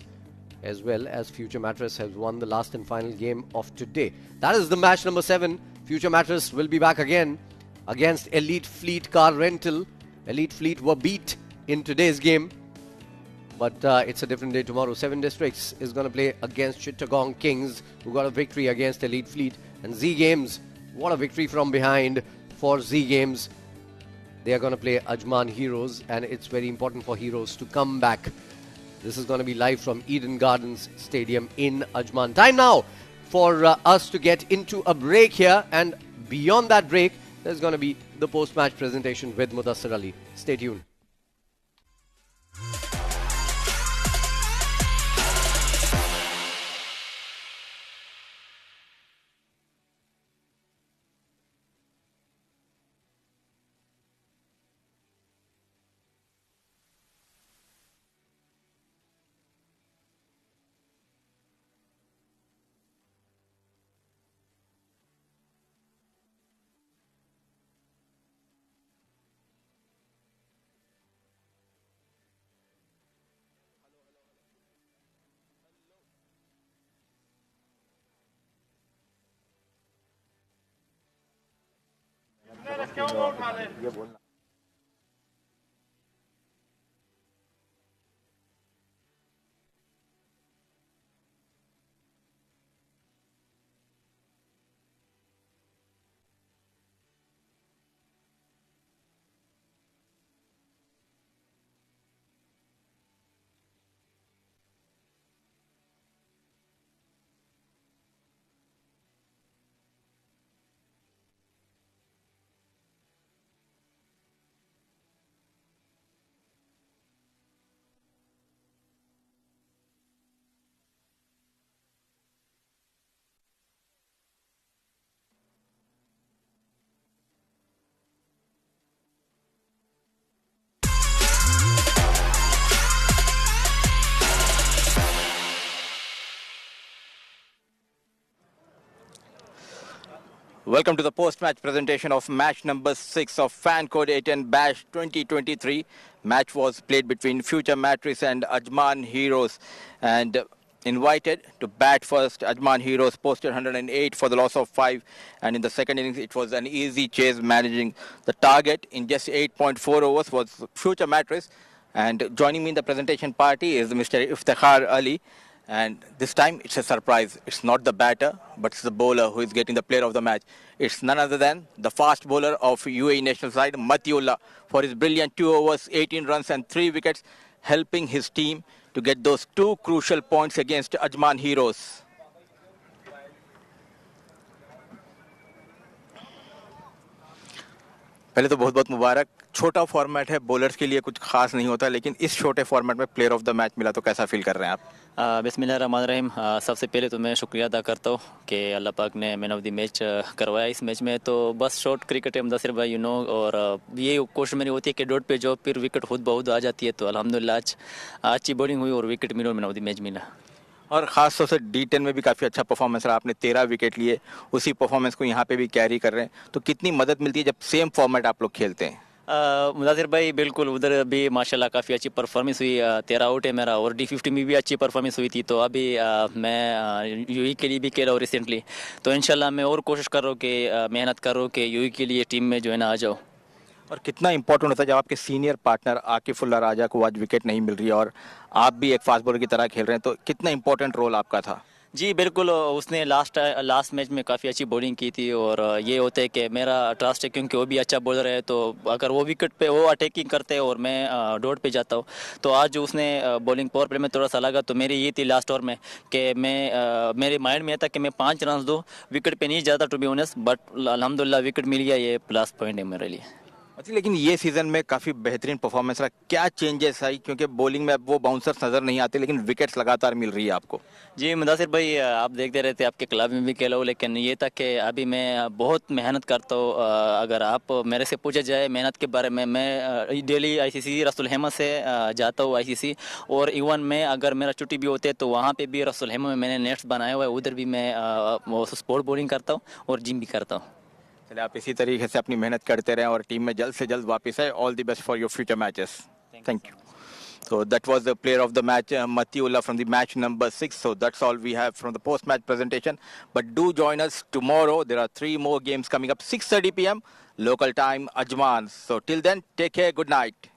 as well, as Future Mattress has won the last and final game of today. That is the match number 7. Future Mattress will be back again against Elite Fleet Car Rental. Elite Fleet were beat in today's game, but it's a different day tomorrow. 7 Districts is going to play against Chittagong Kings, who got a victory against Elite Fleet. And Z Games, what a victory from behind for Z Games. They are going to play Ajman Heroes, and it's very important for Heroes to come back. This is going to be live from Eden Gardens Stadium in Ajman. Time now for us to get into a break here, and beyond that break, there's going to be the post-match presentation with Mudassir Ali. Stay tuned. Welcome to the post-match presentation of match number 6 of Fan Code 810 Bash 2023. Match was played between Future Mattress and Ajman Heroes, and invited to bat first, Ajman Heroes posted 108 for the loss of 5, and in the second innings it was an easy chase, managing the target in just 8.4 overs was Future Mattress. And joining me in the presentation party is Mr. Iftikhar Ali. And this time it's a surprise. It's not the batter, but it's the bowler who is getting the player of the match. It's none other than the fast bowler of UAE national side, Matiullah, for his brilliant 2 overs, 18 runs and 3 wickets, helping his team to get those 2 crucial points against Ajman Heroes. पहले तो बहुत बहुत मुबारक. छोटा format है, bowlers के लिए कुछ खास नहीं होता, लेकिन इस छोटे फॉर्मेट में प्लेयर ऑफ द मैच मिला तो कैसा फील कर रहे हैं आप? बिस्मिल्लाहिर्रहमानिर्रहीम. सबसे पहले तो मैं शुक्रिया अदा करता हूँ कि अल्लाह पाक ने मैन ऑफ द मैच करवाया इस मैच में. तो बस शॉर्ट क्रिकेट है मुदस्सिर भाई, यू नो, और ये कोशिश मेरी होती है कि डॉट पे जो फिर विकेट खुद बहुत आ जाती है. तो अल्हम्दुलिल्लाह आज अच्छी बॉलिंग हुई और विकेट मिला और मैन ऑफ द मैच मिला. और ख़ास तौर से D10 में भी काफ़ी अच्छा परफॉर्मेंस रहा. आपने 13 विकेट लिए, उसी परफॉर्मेंस को यहाँ पे भी कैरी कर रहे हैं. तो कितनी मदद मिलती है जब सेम फॉर्मेट आप लोग खेलते हैं? मुदस्सिर भाई बिल्कुल, उधर भी माशाल्लाह काफ़ी अच्छी परफॉर्मेंस हुई. 13 आउट है मेरा, और D50 में भी अच्छी परफॉर्मेंस हुई थी. तो अभी मैं यूई के लिए भी खेला हूँ रिसेंटली. तो इंशाल्लाह मैं और कोशिश कर रहा हूँ कि मेहनत कर रहा हूँ कि यूई के लिए टीम में जो है ना आ जाओ. और कितना इंपॉर्टेंट होता है जब आपके सीनियर पार्टनर आकिफुल्ला राजा को आज विकेट नहीं मिल रही है और आप भी एक फास्ट बॉलर की तरह खेल रहे हैं, तो कितना इंपॉर्टेंट रोल आपका था? जी बिल्कुल, उसने लास्ट मैच में काफ़ी अच्छी बॉलिंग की थी. और ये होता है कि मेरा ट्रस्ट है क्योंकि वो भी अच्छा बॉलर है. तो अगर वो विकेट पे वो अटैकिंग करते हैं और मैं डॉट पे जाता हूँ, तो आज उसने बॉलिंग पावर प्ले में थोड़ा सा लगा. तो मेरी ये थी लास्ट ओवर में कि मैं मेरे माइंड में था कि मैं 5 रन दूँ, विकेट पे नहीं जाता टू बी ऑनेस्ट. बट अल्हम्दुलिल्लाह विकेट मिल गया, ये प्लस पॉइंट है मेरे लिए. अच्छा, लेकिन ये सीजन में काफ़ी बेहतरीन परफॉर्मेंस रहा. क्या चेंजेस आई, क्योंकि बॉलिंग में अब वो बाउंसर्स नज़र नहीं आते लेकिन विकेट्स लगातार मिल रही है आपको? जी मुदस्सिर भाई, आप देखते रहते, आपके क्लब में भी खेला हूँ, लेकिन ये था कि अभी मैं बहुत मेहनत करता हूँ. अगर आप मेरे से पूछा जाए मेहनत के बारे में, मैं डेली ICC रसूल हेमा से जाता हूँ ICC. और इवन मैं अगर मेरा छुट्टी भी होती है तो वहाँ पे भी रसूल हेमा में मैंने नेट्स बनाया हुआ है, उधर भी मैं स्पोर्ट बॉलिंग करता हूँ और जिम भी करता हूँ. चलिए, आप इसी तरीके से अपनी मेहनत करते रहें और टीम में जल्द से जल्द वापस आए. All the best for your future matches. Thank you. So that was the player of the match, Matiullah, from the match number 6. So that's all we have from the post-match presentation. But do join us tomorrow. There are 3 more games coming up. 6:30 p.m. local time, Ajman. So till then, take care. Good night.